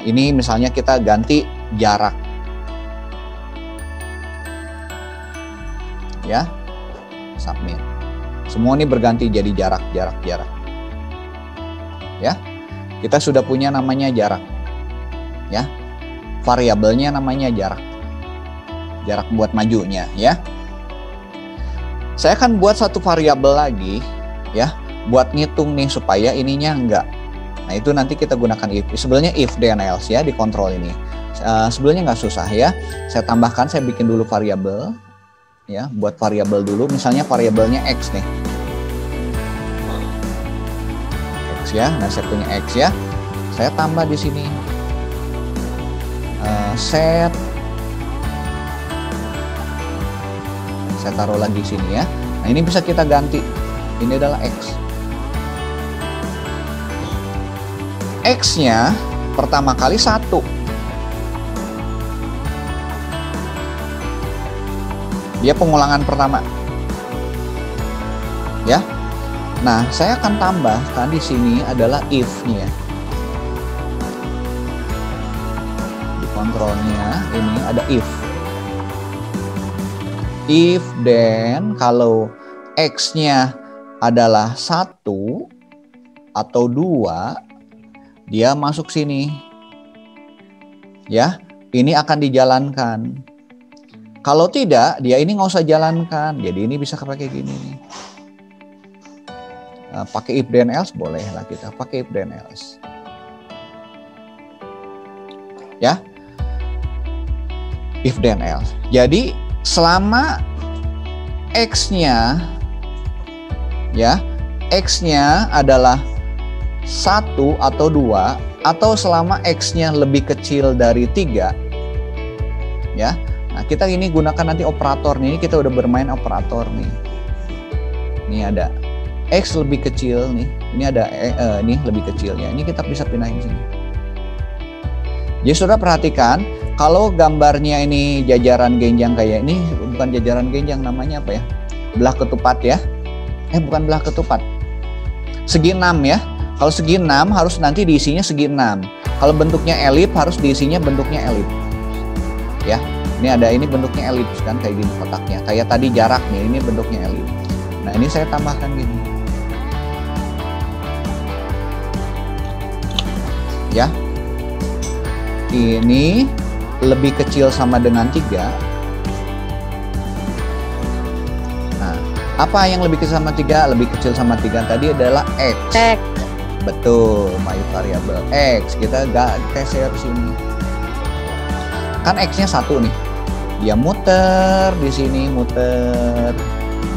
Ini misalnya kita ganti jarak ya, submit. Semua ini berganti jadi jarak ya. Kita sudah punya namanya jarak ya, variabelnya namanya jarak buat majunya ya. Saya akan buat satu variabel lagi ya, buat ngitung nih supaya ininya enggak. Nah itu nanti kita gunakan if. Sebenarnya if then else ya, di kontrol ini. Sebenarnya nggak susah ya. Saya tambahkan, saya bikin dulu variabel ya, buat variabel dulu. Misalnya variabelnya x nih, x ya. Nah saya punya x ya. Saya tambah di sini set. Saya taruh lagi sini ya. Nah ini bisa kita ganti. Ini adalah X. X-nya pertama kali 1. Dia pengulangan pertama. Ya. Nah saya akan tambahkan di sini adalah if-nya. Di kontrolnya ini ada if. If then kalau X-nya adalah 1 atau 2, dia masuk sini. Ya, ini akan dijalankan. Kalau tidak, dia ini nggak usah jalankan. Jadi ini bisa pakai gini nih. Pakai if then else boleh lah kita. Pakai if then else. Ya. If then else. Jadi selama X-nya ya, X-nya adalah 1 atau 2, atau selama X-nya lebih kecil dari 3 ya. Nah kita ini gunakan nanti operator nih, kita udah bermain operator nih. Ini ada X lebih kecil nih, ini ada ini lebih kecilnya, ini kita bisa pindahin sini. Jadi saudara perhatikan, kalau gambarnya ini jajaran genjang kayak ini, bukan jajaran genjang, namanya apa ya? Belah ketupat ya. Bukan belah ketupat. Segi 6 ya. Kalau segi 6 harus nanti diisinya segi 6. Kalau bentuknya elip harus diisinya bentuknya elip. Ya. Ini ada, ini bentuknya elip kan, kayak gini kotaknya. Kayak tadi jarak nih, ini bentuknya elip. Nah, ini saya tambahkan gini. Ya. Ini lebih kecil sama dengan 3. Nah, apa yang lebih kecil sama 3? Lebih kecil sama 3 tadi adalah X. Betul, my variable X. Kita geser sini. Kan X-nya 1 nih. Dia muter di sini, muter.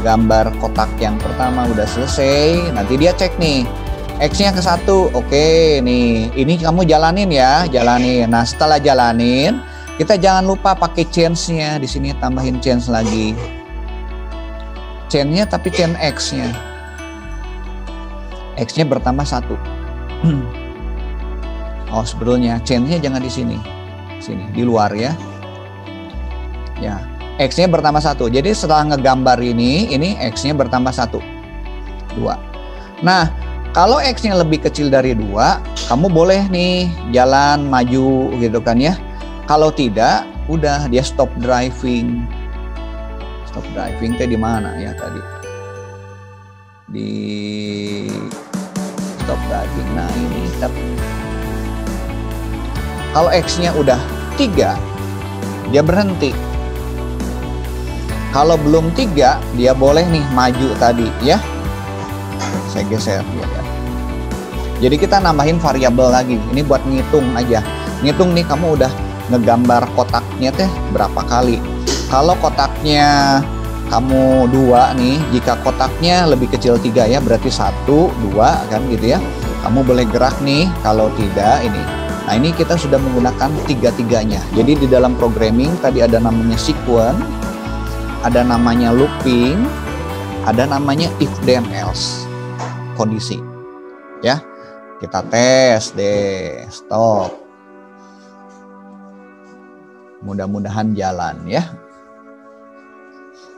Gambar kotak yang pertama udah selesai. Nanti dia cek nih, X-nya ke 1. Oke, nih. Ini kamu jalanin ya, jalanin. Nah, setelah jalanin, kita jangan lupa pakai change-nya. Di sini tambahin change lagi. Change-nya tapi change X-nya. X-nya bertambah 1. Oh, sebetulnya change-nya jangan di sini. Sini, di luar ya. Ya, X-nya bertambah 1. Jadi setelah ngegambar ini X-nya bertambah 1. 2. Nah, kalau X-nya lebih kecil dari 2, kamu boleh nih jalan maju gitu kan ya. Kalau tidak, udah dia stop driving. Stop driving teh di mana ya tadi? Di stop driving. Nah, ini kalau X-nya udah 3, dia berhenti. Kalau belum 3, dia boleh nih maju tadi ya. Saya geser ya. Jadi kita nambahin variabel lagi. Ini buat ngitung aja. Ngitung nih kamu udah ngegambar kotaknya teh berapa kali. Kalau kotaknya kamu 2 nih, jika kotaknya lebih kecil 3 ya, berarti 1, 2 kan gitu ya. Kamu boleh gerak nih, kalau tidak ini. Nah, ini kita sudah menggunakan 3-3-nya. Jadi di dalam programming tadi ada namanya sequence, ada namanya looping, ada namanya if then else. Kondisi. Ya. Kita tes deh. Stop. Mudah-mudahan jalan ya.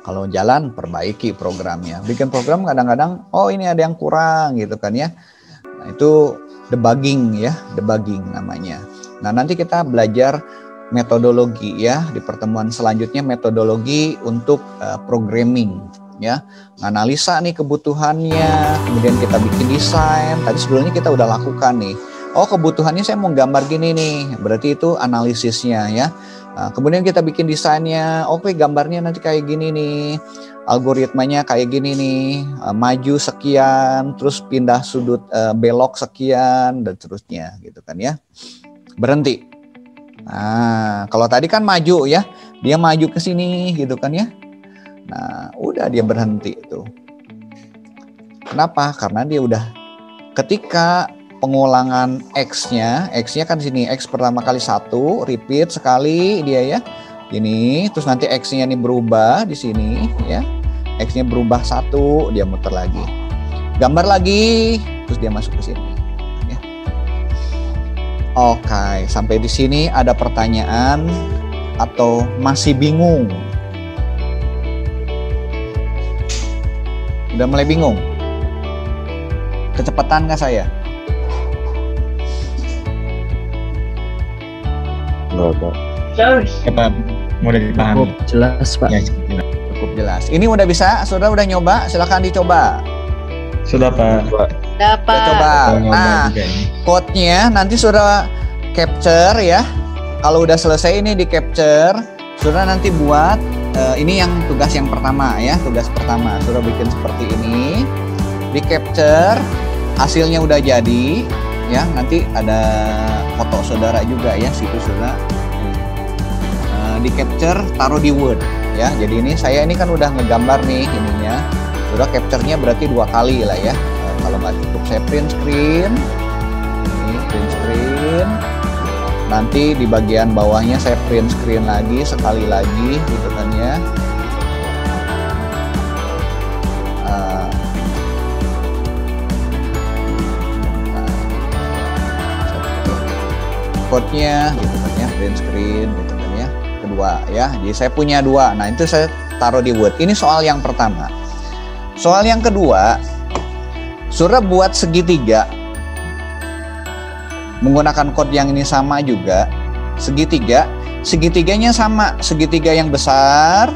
Kalau jalan, perbaiki programnya. Bikin program kadang-kadang, oh ini ada yang kurang gitu kan ya. Nah, itu debugging ya, debugging namanya. Nah, nanti kita belajar metodologi ya, di pertemuan selanjutnya metodologi untuk programming ya. Analisa nih kebutuhannya, kemudian kita bikin desain. Tadi sebelumnya kita udah lakukan nih. Oh, kebutuhannya saya mau gambar gini nih, berarti itu analisisnya ya. Nah, kemudian kita bikin desainnya, oke gambarnya nanti kayak gini nih, algoritmanya kayak gini nih, maju sekian, terus pindah sudut belok sekian, dan seterusnya gitu kan ya. Berhenti. Nah, kalau tadi kan maju ya, dia maju ke sini gitu kan ya. Nah, udah dia berhenti itu. Kenapa? Karena dia udah ketika pengulangan X-nya kan sini X pertama kali 1, repeat sekali dia ya. Ini terus nanti X-nya ini berubah di sini ya. X-nya berubah 1, dia muter lagi. Gambar lagi, terus dia masuk ke sini ya. Oke, sampai di sini ada pertanyaan atau masih bingung? Udah mulai bingung? Kecepatan nggak saya? Enggak, Pak. Apa mudah dipahami? Cukup jelas, Pak. Ya, Cukup jelas. Ini udah bisa? Saudara udah nyoba? Silakan dicoba. sudah Pak. Dapat. Udah coba. Nah, code-nya nanti saudara capture ya. Kalau udah selesai ini di capture, saudara nanti buat ini yang tugas yang pertama ya, tugas pertama. Saudara bikin seperti ini, di capture, hasilnya udah jadi ya. Nanti ada foto saudara juga ya, situ saudara. Di capture, taruh di Word ya. Jadi ini saya ini kan udah ngegambar nih ininya. Saudara capture-nya berarti 2 kali lah ya. Kalau nggak cukup saya print screen. Ini print screen. Nanti di bagian bawahnya saya print screen lagi sekali lagi gitu kan ya. Code-nya gitu kan ya, print screen gitu kan ya. Kedua ya. Jadi saya punya 2. Nah, itu saya taruh di Word. Ini soal yang pertama. Soal yang kedua, saudara buat segitiga. Menggunakan kode yang ini sama juga, segitiga, segitiganya sama, segitiga yang besar,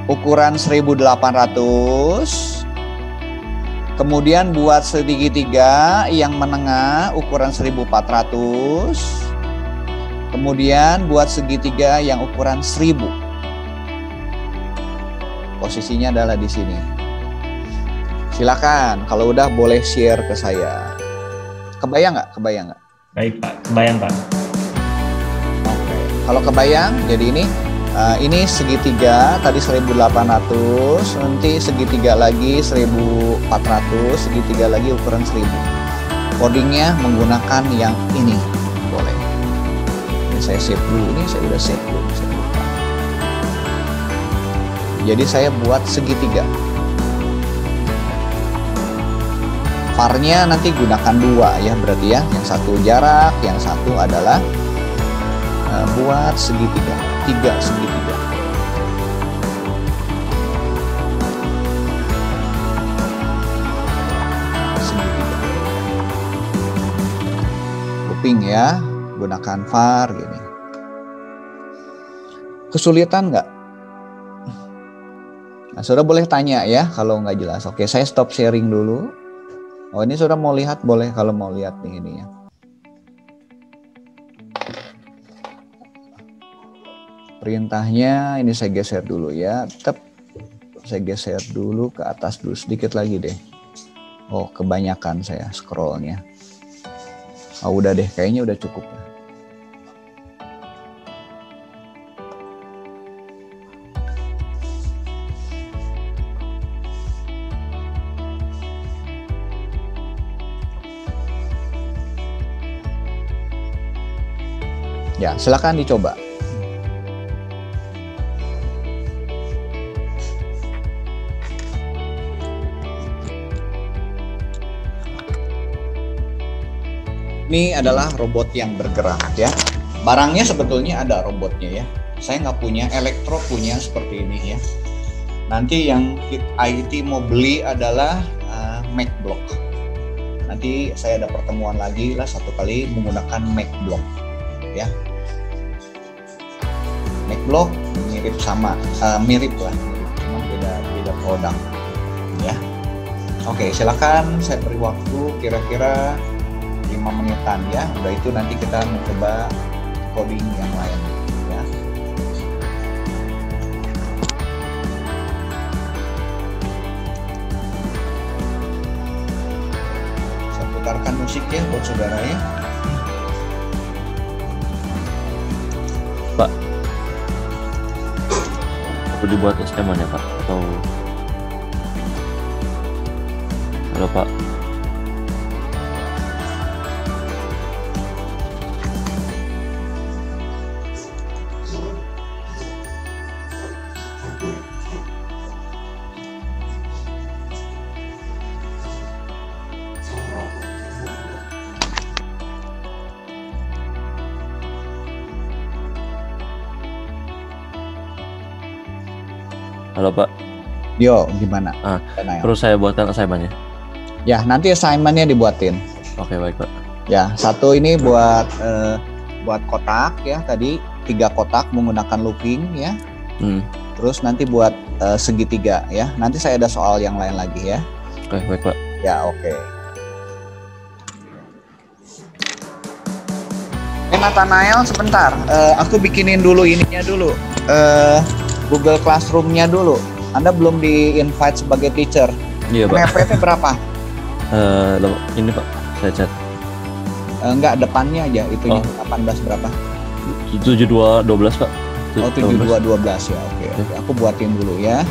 ukuran 1800, kemudian buat segitiga yang menengah, ukuran 1400, kemudian buat segitiga yang ukuran 1000. Posisinya adalah di sini. Silakan, kalau udah boleh share ke saya. Kebayang nggak? Kebayang nggak? Baik Pak, kebayang Pak. Oke. Kalau kebayang, jadi ini Ini segitiga tadi 1800, nanti segitiga lagi 1400, segitiga lagi ukuran 1000. Codingnya menggunakan yang ini, boleh. Ini saya save dulu, ini saya udah save dulu. Jadi saya buat segitiga. Var-nya nanti gunakan 2 ya, berarti ya. Yang satu jarak, yang satu adalah buat segitiga, 3 segitiga. Segitiga. Looping ya, gunakan var gini. Kesulitan nggak? Nah, saudara boleh tanya ya kalau nggak jelas. Oke, saya stop sharing dulu. Oh, ini saudara mau lihat, boleh kalau mau lihat nih ini ya. Perintahnya ini saya geser dulu ya. Saya geser dulu ke atas dulu sedikit lagi deh. Oh, kebanyakan saya scrollnya. Oh, udah deh, kayaknya udah cukup. Ya, silakan dicoba. Ini adalah robot yang bergerak ya. Barangnya sebetulnya ada robotnya ya. Saya nggak punya, Elektro punya seperti ini ya. Nanti yang IT mau beli adalah MacBlock. Nanti saya ada pertemuan lagi lah satu kali menggunakan MacBlock ya. MacBlock mirip sama, mirip lah, cuma beda produk ya. Oke, silakan saya beri waktu kira-kira 5 menitan ya. Udah itu nanti kita mencoba coding yang lain ya. Saya putarkan musik ya buat saudara ya. Pak, perlu dibuat skema ya Pak? Atau halo Pak? Halo Pak. Yo, gimana? Perlu saya buatkan assignment-nya? Ya, nanti assignment-nya dibuatin. Oke, baik Pak. Ya, satu ini buat kotak ya, tadi 3 kotak menggunakan looping ya. Terus nanti buat segitiga ya. Nanti saya ada soal yang lain lagi ya. Oke, baik Pak. Ya, oke. Nathanael sebentar, aku bikinin dulu ininya dulu. Google Classroom-nya dulu. Anda belum di-invite sebagai teacher. Iya, Pak. NFP-nya berapa? Ini Pak, saya chat. Enggak, depannya aja itunya. 18 berapa? 7212 Pak. Oh, 7212 ya. Oke. Aku buatin dulu ya.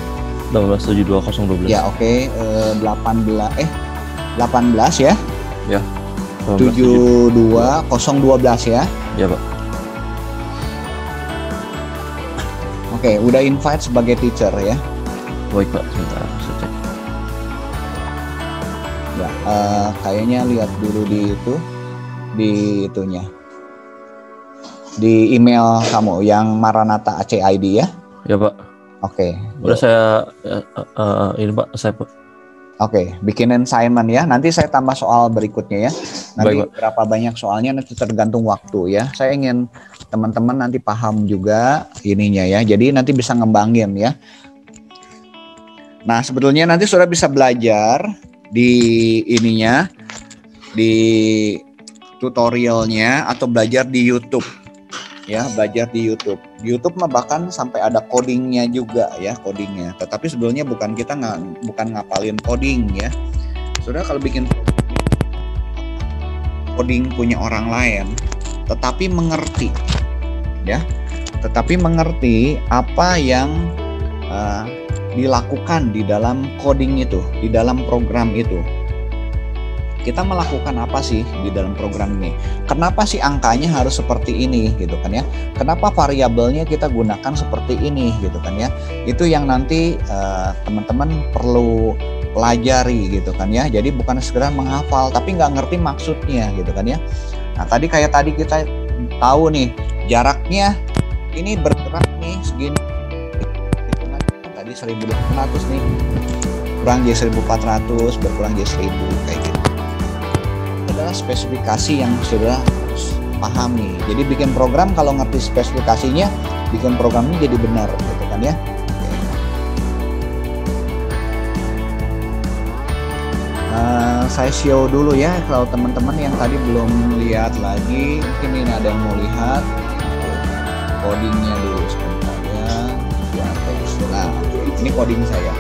1872012. Ya, oke. 18 ya. Ya. 72012 ya. Ya, Pak. Oke, udah invite sebagai teacher ya. Baik Pak, sebentar saya cek. Ya, kayaknya lihat dulu di itunya. Di email kamu yang Maranatha ACID ya. Ya Pak. Oke. Udah saya ini Pak, saya Pak. Oke, bikinin assignment ya. Nanti saya tambah soal berikutnya ya. Nanti baik, berapa banyak soalnya nanti tergantung waktu ya. Saya ingin teman-teman nanti paham juga ininya ya. Jadi nanti bisa ngembangin ya. Nah, sebetulnya nanti sudah bisa belajar di ininya, di tutorialnya atau belajar di YouTube. Ya, belajar di YouTube. Di YouTube mah bahkan sampai ada codingnya juga ya, codingnya. Tetapi sebetulnya bukan ngapalin coding ya. Saudara kalau bikin coding punya orang lain, tetapi mengerti ya. tetapi mengerti apa yang dilakukan di dalam coding itu, di dalam program itu. Kita melakukan apa sih di dalam program ini? Kenapa sih angkanya harus seperti ini gitu kan ya? Kenapa variabelnya kita gunakan seperti ini gitu kan ya? Itu yang nanti teman-teman perlu pelajari gitu kan ya. Jadi bukan sekedar menghafal tapi nggak ngerti maksudnya gitu kan ya. Nah tadi kita tahu nih jaraknya ini bergerak nih segini. Tadi 1.800 nih kurang jadi 1.400 berkurang jadi 1.000 kayak gitu. Adalah spesifikasi yang sudah harus pahami. Jadi bikin program kalau ngerti spesifikasinya, bikin programnya jadi benar gitu kan ya. Saya show dulu ya kalau teman-teman yang tadi belum lihat lagi, mungkin ini ada yang mau lihat codingnya dulu sebentar ya. Nah, ini coding saya.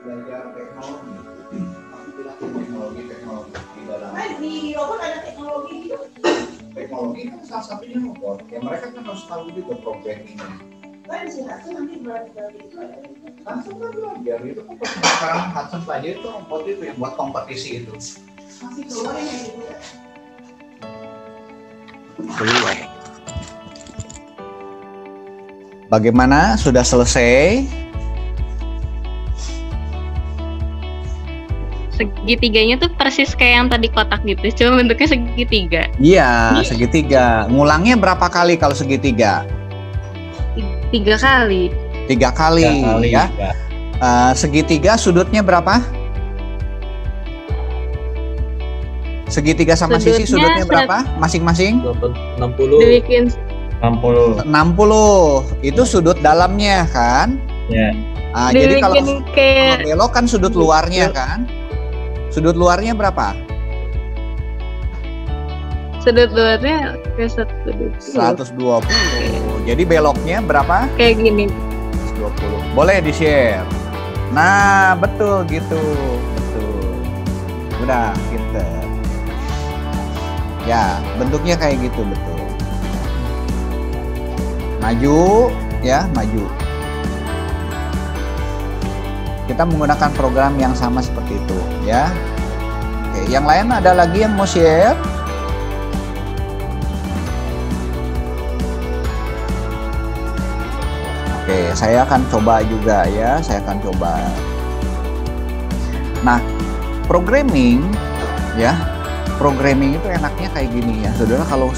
Belajar teknologi, teknologi di dalam. Di robot ada teknologi gitu. Teknologi kan salah satunya robot. Ya mereka kan harus tahu juga programmingnya. Kan si Hudson nanti belajar itu ada. Hudson kan belajar itu kan sekarang Hudson belajar itu robot itu yang buat kompetisi itu. Masih keluar yang gitu ya. Keluar. Bagaimana? Sudah selesai? Segitiganya tuh persis kayak yang tadi kotak gitu, cuma bentuknya segitiga. Iya, segitiga. Ngulangnya berapa kali kalau segitiga? 3 kali. 3 kali ya. Segitiga sudutnya berapa? Segitiga sama sisi sudutnya berapa? Masing-masing? 60. Dibikin 60. 60. Itu sudut dalamnya kan? Ya. Jadi kalau kayak belok kan sudut luarnya kan? Sudut luarnya berapa? sudut luarnya kayak 120. Jadi beloknya berapa? Kayak gini. 120. Boleh di-share. Nah, betul gitu. Betul. Udah, pinter. Ya, bentuknya kayak gitu, betul. Maju, ya, maju. Kita menggunakan program yang sama seperti itu, ya. Oke, yang lain ada lagi yang mau share? Oke, saya akan coba juga ya, saya akan coba. Nah, programming ya, programming itu enaknya kayak gini ya, saudara. Kalau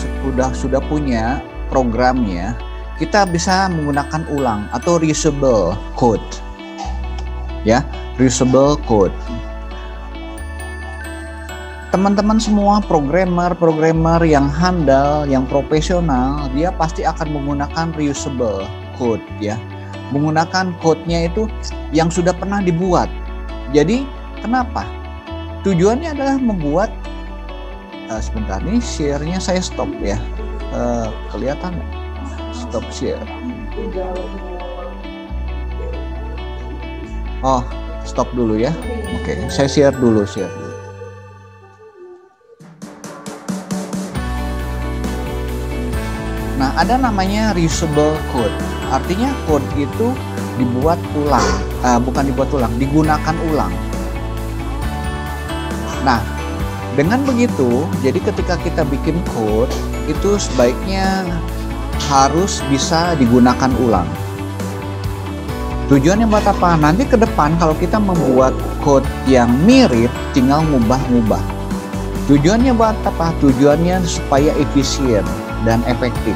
sudah punya programnya, kita bisa menggunakan ulang atau reusable code, ya, reusable code. teman-teman semua programmer yang handal, yang profesional, dia pasti akan menggunakan reusable code ya. Menggunakan code-nya itu yang sudah pernah dibuat. Jadi kenapa? Tujuannya adalah membuat sebentar nih share-nya saya stop ya. Kelihatan nggak? Stop share. Oh, stop dulu ya. Oke, saya share dulu. Nah, ada namanya reusable code. Artinya code itu dibuat ulang, digunakan ulang. Nah, dengan begitu, jadi ketika kita bikin code, itu sebaiknya harus bisa digunakan ulang. Tujuannya buat apa? Nanti ke depan kalau kita membuat code yang mirip, tinggal ngubah-ngubah. Tujuannya buat apa? Tujuannya supaya efisien dan efektif.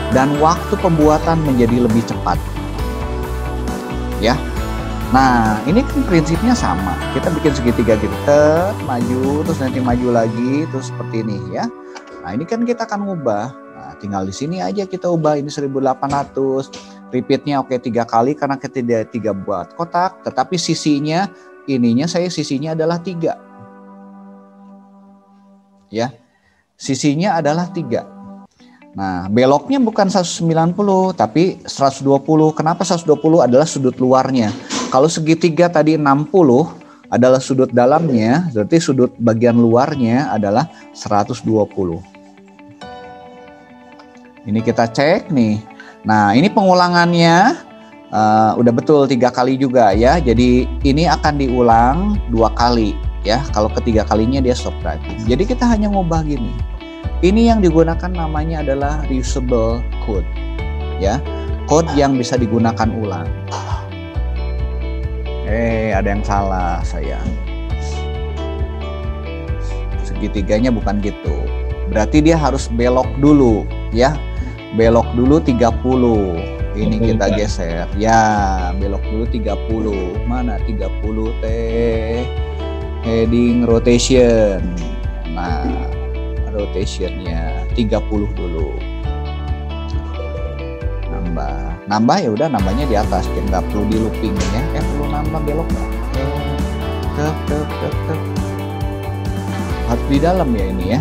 Dan waktu pembuatan menjadi lebih cepat. Ya. Nah, ini kan prinsipnya sama. Kita bikin segitiga gitu, maju, terus nanti maju lagi, terus seperti ini ya. Nah, ini kan kita akan ngubah. Nah, tinggal di sini aja kita ubah. Ini 1800. Repeatnya oke 3 kali karena kita 3 buat kotak. Tetapi sisinya, sisinya adalah 3. Ya. Sisinya adalah 3. Nah, beloknya bukan 190 tapi 120. Kenapa 120? Adalah sudut luarnya. Kalau segitiga tadi 60 adalah sudut dalamnya, berarti sudut bagian luarnya adalah 120. Ini kita cek nih. Nah, ini pengulangannya udah betul 3 kali juga ya. Jadi ini akan diulang 2 kali ya. Kalau ketiga kalinya dia stop typing. Jadi kita hanya ngubah gini. Ini yang digunakan namanya adalah reusable code, ya, code yang bisa digunakan ulang. Ada yang salah saya. Segitiganya bukan gitu. Berarti dia harus belok dulu, ya, belok dulu 30. Ini kita geser, ya, belok dulu 30. Mana 30 teh? Heading rotation. Nah. Rotationnya 30 dulu. Nambah ya udah, nambahnya di atas, nggak perlu di looping ya. Perlu nambah belok nggak? Harus di dalam ya ini ya.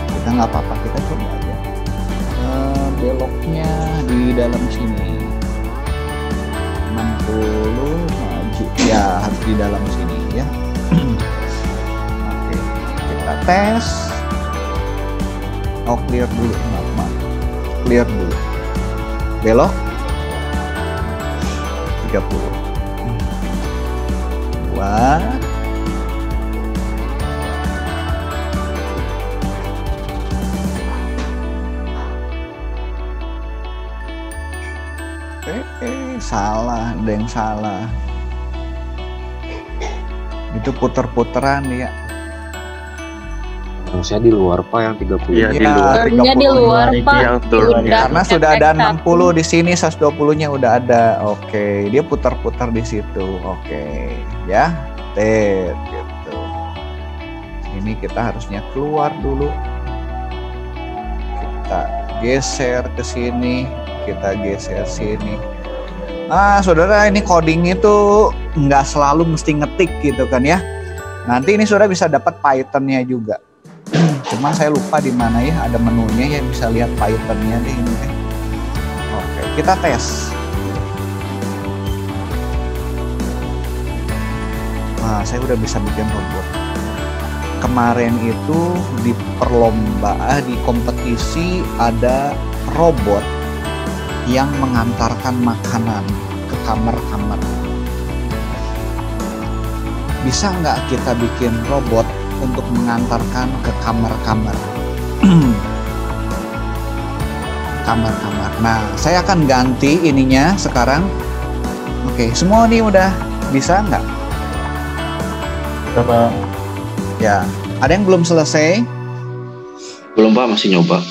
Kita nggak apa-apa, kita coba aja. Beloknya di dalam sini. 60 maju. Ya harus di dalam sini ya. Tes. Clear dulu, maaf. Clear dulu. Belok 30. 2. Salah, ada yang salah. Itu puter-puteran ya. Harusnya di luar Pak yang 30. Iya, di luar. Harusnya di luar Pak. Karena sudah ada 60 di sini, 120-nya udah ada. Oke, dia putar-putar di situ. Oke, ya. Gitu. Ini kita harusnya keluar dulu. Kita geser ke sini, kita geser sini. Saudara, ini coding itu nggak selalu mesti ngetik gitu kan ya. Nanti ini saudara bisa dapat Python-nya juga. Cuma saya lupa di mana ya, ada menunya ya, bisa lihat Python-nya deh ini. Oke, kita tes. Saya udah bisa bikin robot. Kemarin itu di perlombaan, di kompetisi ada robot yang mengantarkan makanan ke kamar-kamar. Bisa nggak kita bikin robot untuk mengantarkan ke kamar-kamar? Kamar-kamar. Nah, saya akan ganti ininya sekarang. Oke, semua ini udah bisa nggak? Apa? Ya, ada yang belum selesai? Belum Pak, masih nyoba.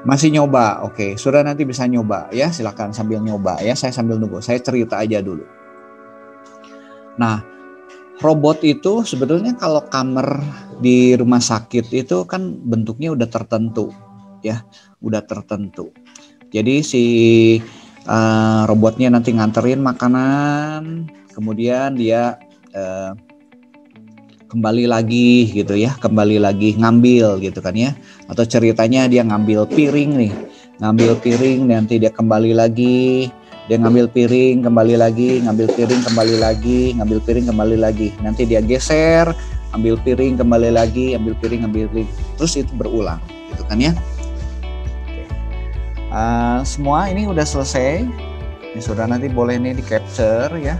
Masih nyoba. Oke, sudah nanti bisa nyoba ya. Silakan sambil nyoba ya. Saya sambil nunggu. Saya cerita aja dulu. Nah, robot itu sebetulnya kalau kamar di rumah sakit itu kan bentuknya udah tertentu, ya, udah tertentu. Jadi si robotnya nanti nganterin makanan, kemudian dia kembali lagi gitu ya, kembali lagi ngambil gitu kan ya. Atau ceritanya dia ngambil piring nih, ngambil piring nanti dia kembali lagi, dia ngambil piring kembali lagi, ngambil piring kembali lagi, ngambil piring kembali lagi. Nanti dia geser, ambil piring kembali lagi, ambil piring, ambil piring. Terus itu berulang gitu kan ya. Semua ini udah selesai. Ini sudah, nanti boleh nih di capture ya.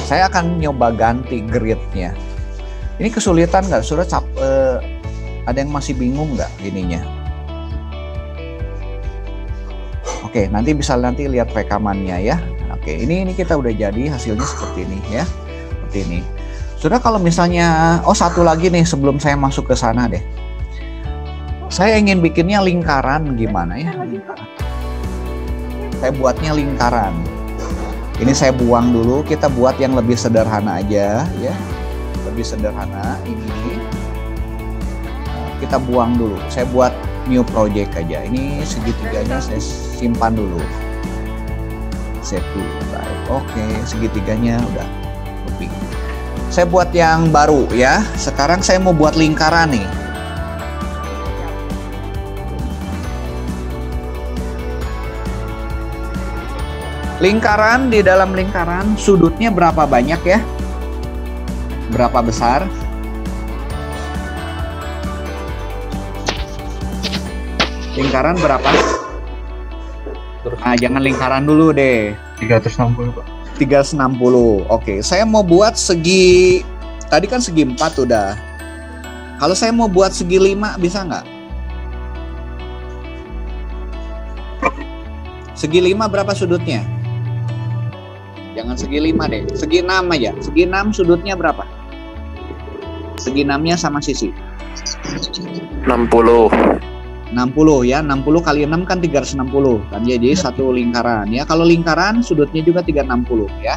Saya akan nyoba ganti gridnya. Ini kesulitan nggak? Sudah ada yang masih bingung nggak ininya? Oke, nanti bisa lihat rekamannya ya. Oke, ini kita udah jadi hasilnya seperti ini ya, seperti ini. Sudah, kalau misalnya, satu lagi nih sebelum saya masuk ke sana deh. Saya ingin bikinnya lingkaran, gimana ya? Saya buatnya lingkaran. Ini saya buang dulu, kita buat yang lebih sederhana aja ya. Lebih sederhana ini. Kita buang dulu. Saya buat new project aja. Ini segitiganya saya simpan dulu. Save dulu. Baik. Oke, segitiganya udah lebih. Saya buat yang baru ya. Sekarang saya mau buat lingkaran nih. Lingkaran, di dalam lingkaran sudutnya berapa banyak ya? Berapa besar? Lingkaran berapa? Nah, jangan lingkaran dulu deh. 360 Pak. 360. Oke, saya mau buat segi, tadi kan segi 4 udah. Kalau saya mau buat segi 5 bisa nggak? Segi 5 berapa sudutnya? Jangan segi 5 deh, segi 6 aja. Segi 6 sudutnya berapa? Segi 6-nya sama sisi 60. 60 ya, 60 kali 6 kan 360 kan ya, jadi satu lingkaran ya. Kalau lingkaran sudutnya juga 360 ya.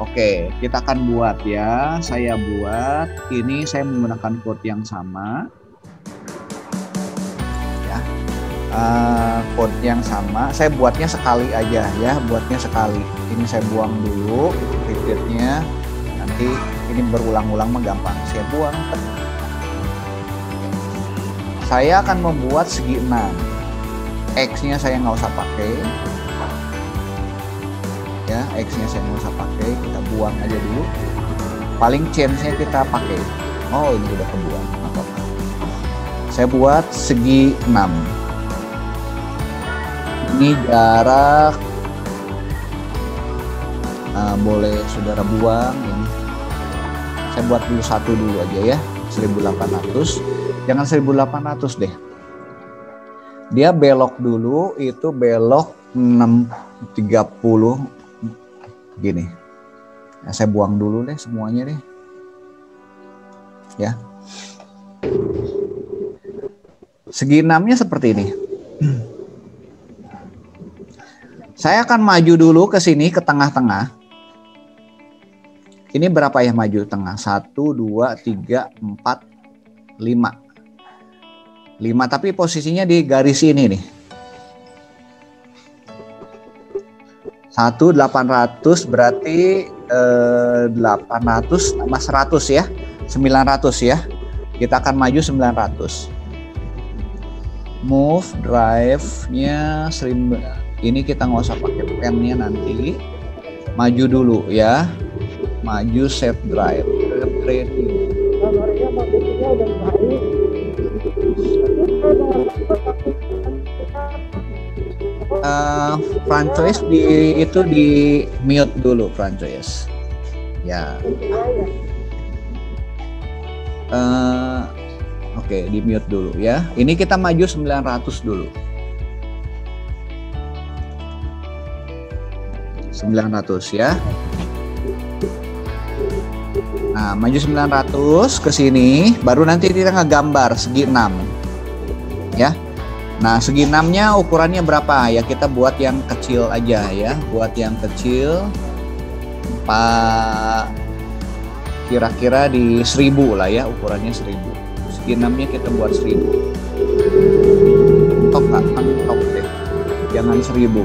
Oke, kita akan buat ya. Saya buat ini, saya menggunakan code yang sama ya. Code yang sama, saya buatnya sekali aja ya, buatnya sekali. Ini saya buang dulu repeatnya, nanti ini berulang-ulang mah gampang, saya buang. Saya akan membuat segi 6. X-nya saya nggak usah pakai ya, X-nya saya nggak usah pakai, kita buang aja dulu. Paling change-nya kita pakai. Oh, ini udah kebuang, apa-apa. Saya buat segi 6. Ini jarak, boleh saudara buang ini. Saya buat dulu satu dulu aja ya, 1800. Jangan 1800 deh. Dia belok dulu, itu belok 630 gini. Nah, saya buang dulu deh semuanya deh. Ya. Segi 6-nya seperti ini. Saya akan maju dulu ke sini, ke tengah-tengah. Ini berapa ya maju tengah? 1, 2, 3, 4, 5. 5, tapi posisinya di garis ini nih. 1,800 berarti 800 tambah 100 ya. 900 ya. Kita akan maju 900. Move drive-nya ini kita nggak usah pakai pen-nya nanti. Maju dulu ya. Maju set drive. Ready. Franchise itu di mute dulu franchise. Ya. Oke, di mute dulu ya. Ini kita maju 900 dulu. 900 ya. Nah, maju 900 ke sini, baru nanti kita ngegambar segi 6. Ya. Nah, segi 6-nya ukurannya berapa? Ya kita buat yang kecil aja ya, buat yang kecil. kira-kira di 1000 lah ya, ukurannya 1000. Segi 6-nya kita buat 1000. Mentok nggak? Mentok deh, jangan 1000.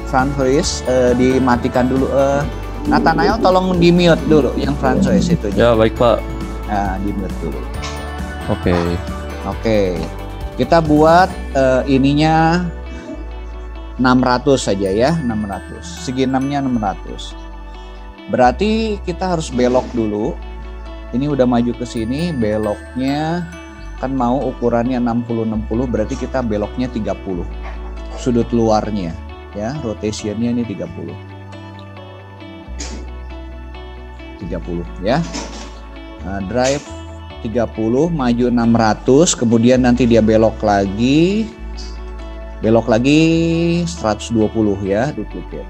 Francois dimatikan dulu. Nathanael tolong di mute dulu yang Francois itu. Ya baik Pak. Nah, di mute dulu. Oke. Kita buat ininya 600 saja ya, 600. Segi 6-nya 600. Berarti kita harus belok dulu. Ini udah maju ke sini, beloknya kan mau ukurannya 60-60, berarti kita beloknya 30. Sudut luarnya ya, rotationnya ini 30 ya. Nah, drive 30, maju 600, kemudian nanti dia belok lagi 120 ya, duplicate.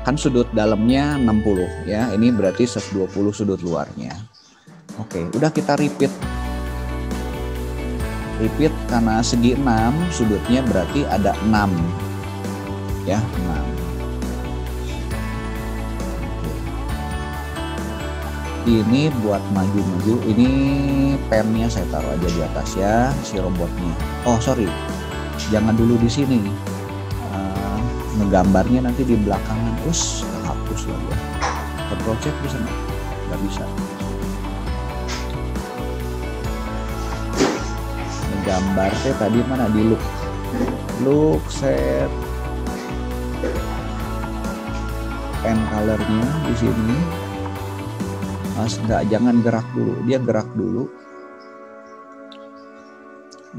Kan sudut dalamnya 60 ya, ini berarti 120 sudut luarnya. Oke, udah kita repeat karena segi 6 sudutnya berarti ada 6 ya, 6. Ini buat maju-maju, ini pennya saya taruh aja di atas ya, si robotnya. Oh sorry, jangan dulu di sini. Ngegambarnya nanti di belakangan, terus hapus lah ya. Control C bisa nggak bisa. Ngegambar tadi mana di look set pen colornya di sini. Enggak, jangan gerak dulu, dia gerak dulu,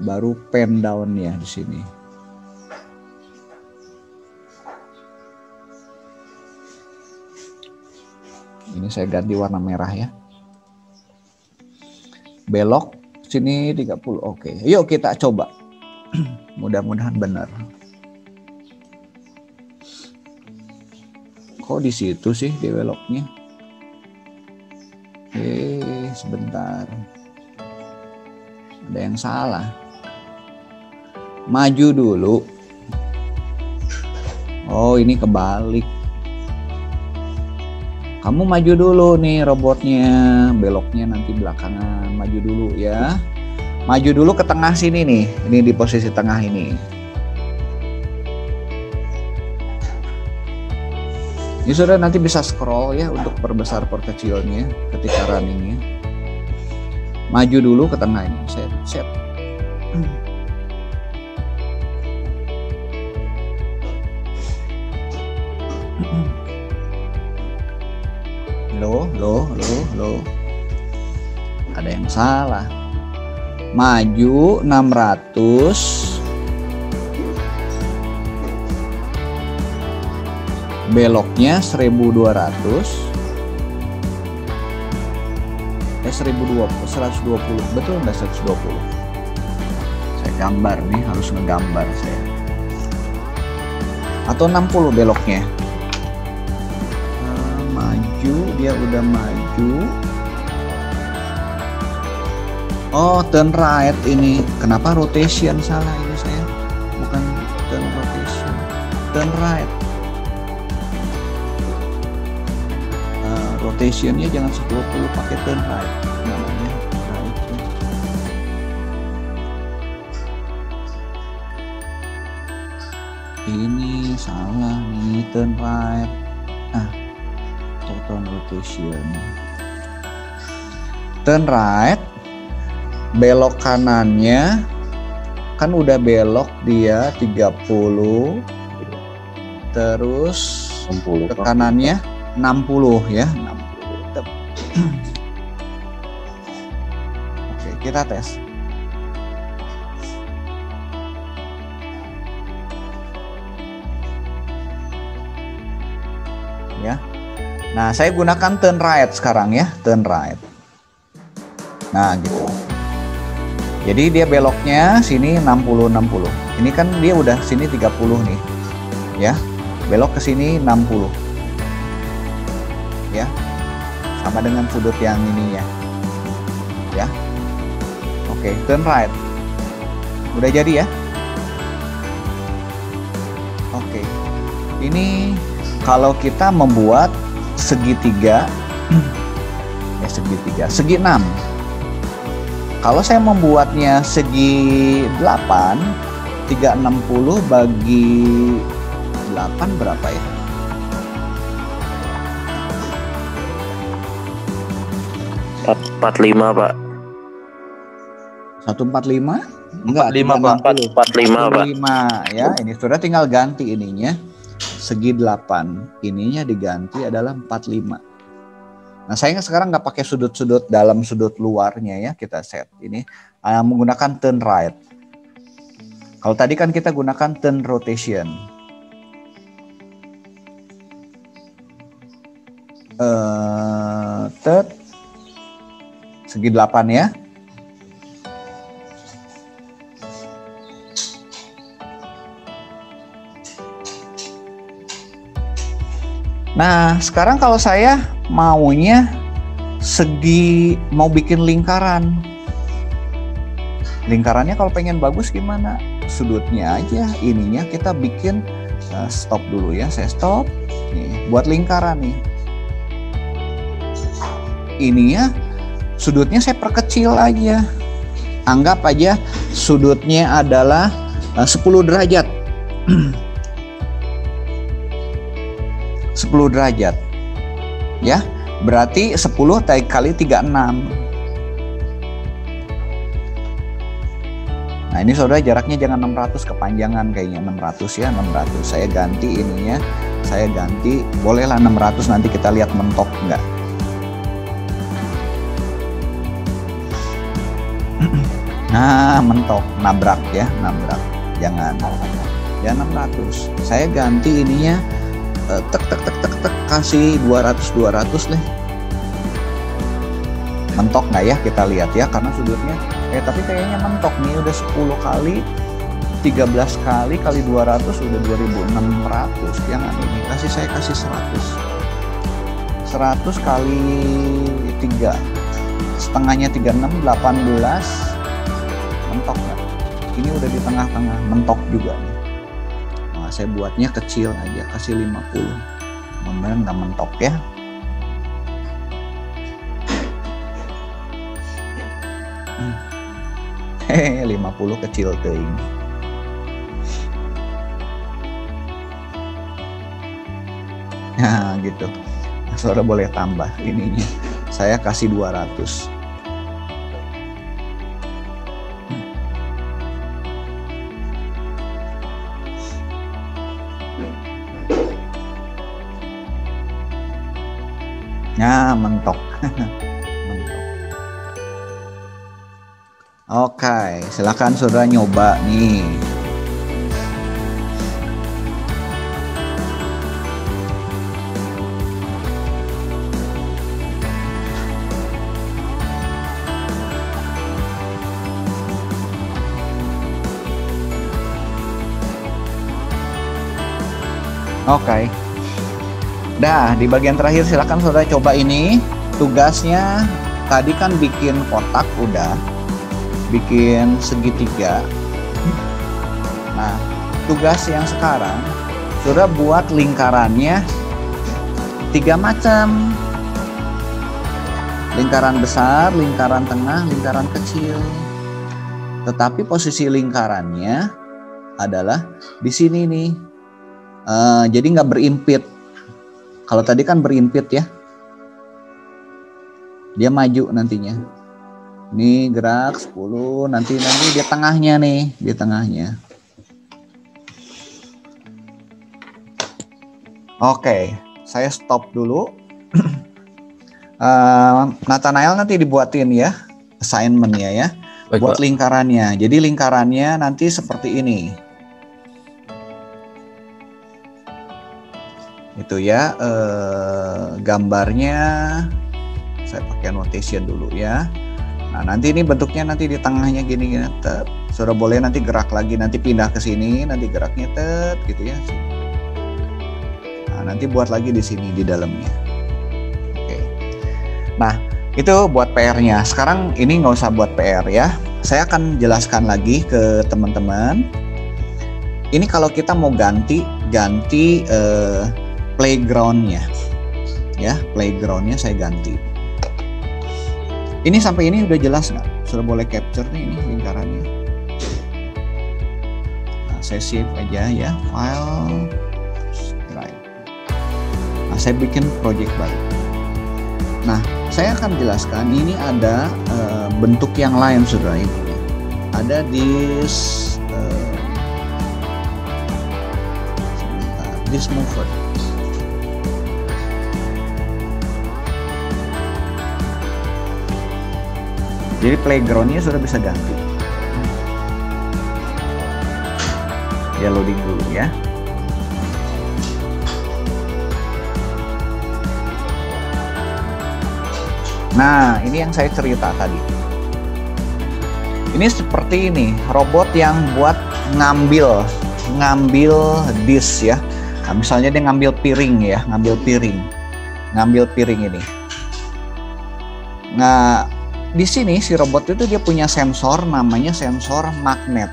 baru pen down ya di sini. Ini saya ganti warna merah ya. Belok sini 30, oke. Yuk kita coba. Mudah-mudahan benar. Kok di situ sih di beloknya? Sebentar, ada yang salah. Maju dulu. Oh ini kebalik. Kamu maju dulu nih robotnya, beloknya nanti belakangan. Maju dulu ya. Maju dulu ke tengah sini nih. Ini di posisi tengah ini. Ini sudah, nanti bisa scroll ya untuk perbesar perkecilnya ketika runningnya. Maju dulu ke tengah ini, set. Loh. Ada yang salah. Maju 600. Beloknya 1200. 120, betul nggak 120? Saya gambar nih, harus ngegambar saya. Atau 60 beloknya. Maju, dia udah maju. Oh, turn right ini. Kenapa rotation salah ini saya? Bukan turn rotation, turn right. Rotationnya jangan 120, pakai turn right namanya. Ini salah nih, turn right. Total rotation. Turn right, belok kanannya kan udah belok dia 30, terus 60 ke kanannya 60 ya, 60. Oke, kita tes. Ya. Nah, saya gunakan turn right sekarang ya, turn right. Nah, gitu. Jadi dia beloknya sini 60. Ini kan dia udah sini 30 nih. Ya. Belok ke sini 60. Ya. Sama dengan sudut yang ini ya. Ya. Oke, turn right. Udah jadi ya? Ini kalau kita membuat segitiga, segi 6. Kalau saya membuatnya segi 8, 360 bagi 8 berapa ya? 45 Pak. 145? Enggak, 45 Pak. 45 Pak. 45 ya. Ini sudah tinggal ganti ininya. Segi 8. Ininya diganti adalah 45. Nah, saya sekarang nggak pakai sudut-sudut dalam, sudut luarnya ya. Kita set ini menggunakan turn right. Kalau tadi kan kita gunakan turn rotation. Segi 8 ya. Nah, sekarang kalau saya maunya mau bikin lingkaran. Lingkarannya kalau pengen bagus gimana? Sudutnya aja, ininya kita bikin stop dulu ya. Saya stop. Nih, buat lingkaran nih. Ininya sudutnya saya perkecil aja. Anggap aja sudutnya adalah 10 derajat. 10 derajat. Ya, berarti 10 kali 36. Nah, ini saudara jaraknya jangan 600, kepanjangan kayaknya 600 ya, 600. Saya ganti ininya, saya ganti, bolehlah 600, nanti kita lihat mentok enggak. Nah, mentok, nabrak ya, nabrak. Jangan 600. Saya ganti ininya tek kasih 200 deh. Mentok nggak ya, kita lihat ya, karena sudutnya tapi kayaknya mentok nih, udah 10 kali 13 kali 200 udah 2600. Jangan ini, saya kasih 100 kali 3 setengahnya 36, 18. Mentok nggak? Ini udah di tengah-tengah, mentok juga nih. Nah, saya buatnya kecil aja, kasih 50. Mudah-mudahan nggak mentok ya. Hehe, 50 kecil teuing. Nah, gitu. Saudara boleh tambah ininya. Saya kasih 200. Nah, mentok. Mentok. Oke, silakan saudara nyoba nih. Oke. Dah, di bagian terakhir silakan saudara coba ini. Tugasnya tadi kan bikin kotak udah, bikin segitiga. Nah, tugas yang sekarang saudara buat lingkarannya 3 macam. Lingkaran besar, lingkaran tengah, lingkaran kecil. Tetapi posisi lingkarannya adalah di sini nih. Jadi nggak berimpit. Kalau tadi kan berimpit ya. Dia maju nantinya. Ini gerak 10, nanti di tengahnya nih, di tengahnya. Oke, saya stop dulu. Nathanael nanti dibuatin ya assignment-nya ya. Baik, buat Pak. lingkarannya. Jadi lingkarannya nanti seperti ini. Itu ya, gambarnya saya pakai notation dulu ya. Nah, nanti ini bentuknya nanti di tengahnya gini. Saudara boleh nanti gerak lagi, nanti pindah ke sini, nanti geraknya gitu ya. Nah, nanti buat lagi di sini di dalamnya. Oke. Nah, itu buat PR-nya. Sekarang ini nggak usah buat PR ya. Saya akan jelaskan lagi ke teman-teman. Ini kalau kita mau ganti ganti playgroundnya, ya playgroundnya saya ganti. Ini sampai ini udah jelas nggak? Sudah boleh capture nih ini lingkarannya. Nah, saya save aja ya, file, drive. Nah, saya bikin project baru. Nah, saya akan jelaskan ini ada bentuk yang lain saudara ini. Ada this mover. Jadi playgroundnya sudah bisa ganti. Ya loading dulu ya. Nah, ini yang saya cerita tadi. Ini seperti ini, robot yang buat ngambil dish ya. Nah, misalnya dia ngambil piring ya, ngambil piring ini. Nah, di sini si robot itu dia punya sensor, namanya sensor magnet.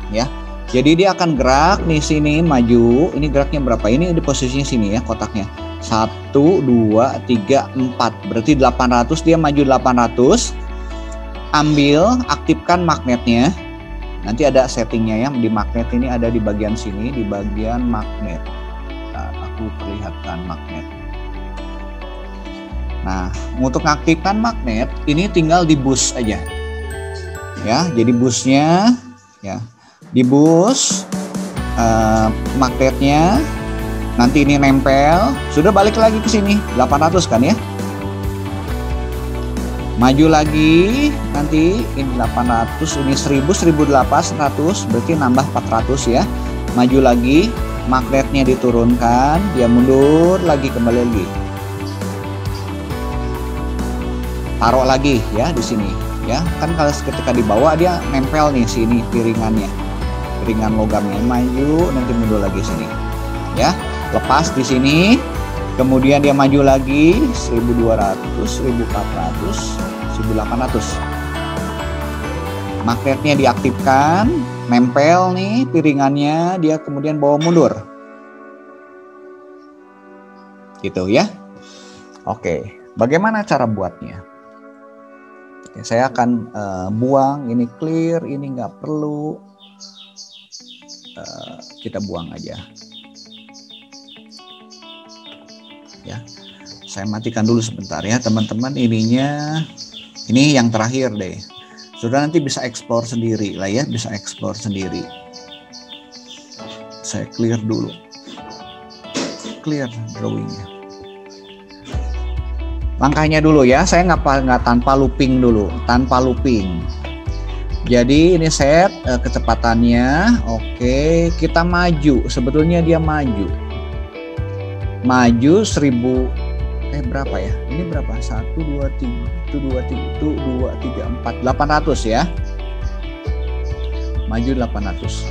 Ya. Jadi dia akan gerak nih sini maju. Ini geraknya berapa? Ini di posisinya sini ya, kotaknya. 1, 2, 3, 4. Berarti 800, dia maju 800. Ambil, aktifkan magnetnya. Nanti ada settingnya ya, di magnet ini ada di bagian sini, di bagian magnet. Nah, aku perlihatkan magnet. Nah, untuk mengaktifkan magnet, ini tinggal di boost aja. Ya, jadi boostnya ya, di boost magnetnya. Nanti ini nempel, sudah balik lagi ke sini, 800 kan ya. Maju lagi, nanti ini 800, ini 1000, 1800, berarti nambah 400 ya. Maju lagi, magnetnya diturunkan, dia mundur lagi, kembali lagi. Taruh lagi ya di sini ya. Kan kalau ketika dibawa dia nempel nih sini piringannya. Piringan logamnya maju, nanti mundur lagi sini. Ya. Lepas di sini, kemudian dia maju lagi 1200, 1400, 1800. Magnetnya diaktifkan, nempel nih piringannya, dia kemudian bawa mundur. Gitu ya. Oke, bagaimana cara buatnya? Oke, saya akan buang, ini clear, ini nggak perlu. Kita buang aja. Ya, saya matikan dulu sebentar ya teman-teman. Ininya, ini yang terakhir deh. Sudah nanti bisa explore sendiri lah ya, bisa explore sendiri. Saya clear dulu, clear drawingnya. Langkahnya dulu ya, saya nggak tanpa looping dulu, tanpa looping. Jadi ini set kecepatannya, oke, kita maju. Sebetulnya dia maju 1000, berapa ya? Ini berapa? 1, 2, 3, 4, 800 ya. Maju 800.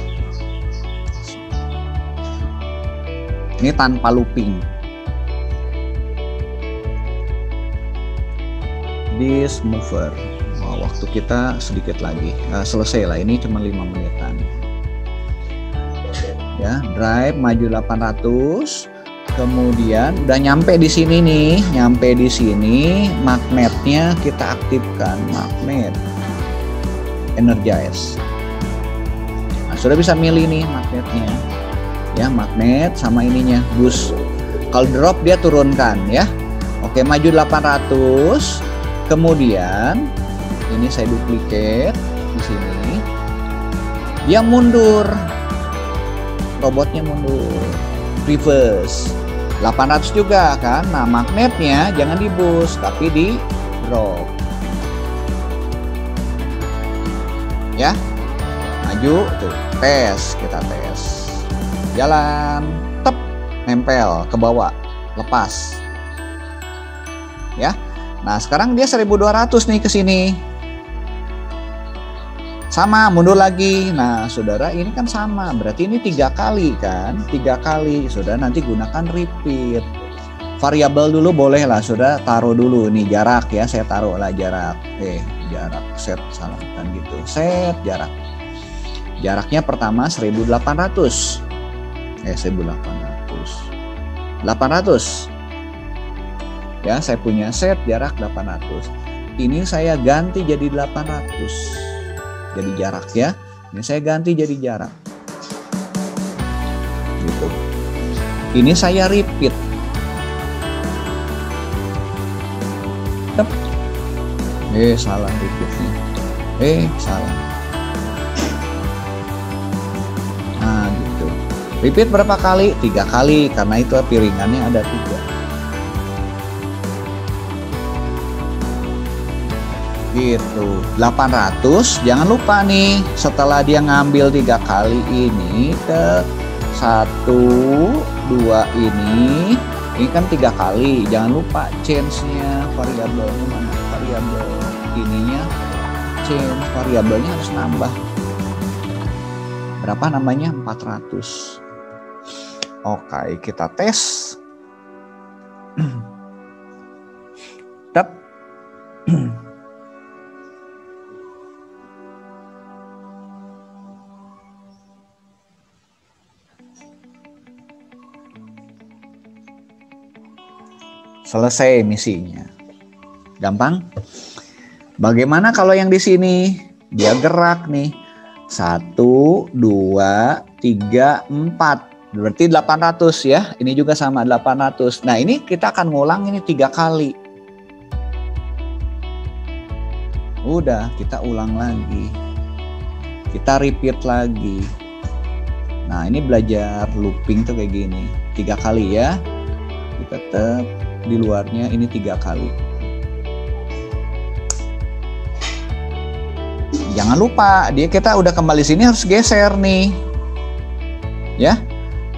Ini tanpa looping. This mover. Wah, waktu kita sedikit lagi. Selesai lah, ini cuma 5 menitan. Ya, drive maju 800. Kemudian udah nyampe di sini nih, magnetnya kita aktifkan, magnet energize. Nah, sudah bisa milih nih magnetnya, ya magnet sama ininya boost. Kalau drop dia turunkan ya. Oke, maju 800, kemudian ini saya duplicate di sini, dia mundur, robotnya mundur, reverse. 800 juga kan. Nah, magnetnya jangan di boost tapi di drop. Ya. Maju tuh, tes, kita tes. Jalan, tep, nempel ke bawah, lepas. Ya. Nah, sekarang dia 1200 nih ke sini. Sama, mundur lagi. Nah, saudara, ini kan sama. Berarti ini 3 kali kan? 3 kali. Saudara nanti gunakan repeat. Variabel dulu boleh lah. Saudara taruh dulu. Ini jarak ya. Saya taruh lah jarak. Jarak. Set. Salah kan gitu. Set jarak. Jaraknya pertama 1800. 1800. 800. Ya, saya punya set jarak 800. Ini saya ganti jadi 800. Jadi jarak ya. Ini saya ganti jadi jarak. Gitu. Ini saya repeat. Tep. Salah repeatnya. Salah. Nah, gitu. Repeat berapa kali? 3 kali, karena itu piringannya ada 3. Gitu. 800. Jangan lupa nih, setelah dia ngambil 3 kali ini ke 1, 2 ini kan 3 kali. Jangan lupa change-nya, variabelnya mana? Variabel ininya change, variabelnya harus nambah. Berapa namanya? 400. Oke, kita tes. Tep. Selesai misinya. Gampang? Bagaimana kalau yang di sini? Dia gerak nih. 1, 2, 3, 4. Berarti 800 ya. Ini juga sama 800. Nah, ini kita akan ngulang ini 3 kali. Udah, kita ulang lagi. Kita repeat lagi. Nah, ini belajar looping tuh kayak gini. 3 kali ya. Kita tetap di luarnya ini 3 kali. Jangan lupa, kita udah kembali sini harus geser nih. Ya.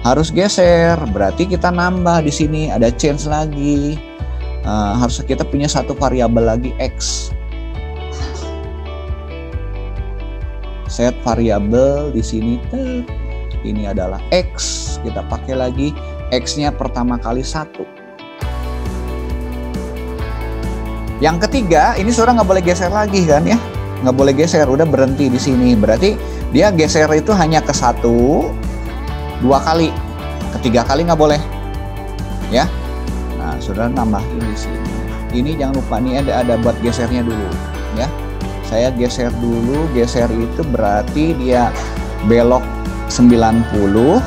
Harus geser, berarti kita nambah di sini ada change lagi. Harus kita punya satu variabel lagi X. Set variabel di sini, ini adalah X. Kita pakai lagi X-nya pertama kali 1. Yang ketiga, ini saudara nggak boleh geser lagi kan ya? Nggak boleh geser, udah berhenti di sini. Berarti dia geser itu hanya ke 1, 2 kali. Ketiga kali nggak boleh. Ya. Nah, saudara nambahin di sini. Ini jangan lupa nih ada buat gesernya dulu. Ya. Saya geser dulu. Geser itu berarti dia belok 90,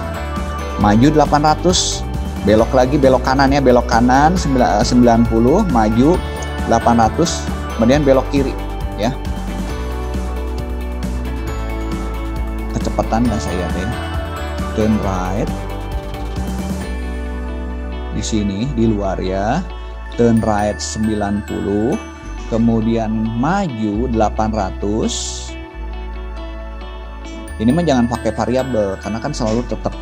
maju 800, belok lagi, belok kanan ya, belok kanan 90, maju 800, kemudian belok kiri ya. Kecepatan nggak saya deh. Turn right. Di sini di luar ya. Turn right 90, kemudian maju 800. Ini mah jangan pakai variabel karena kan selalu tetap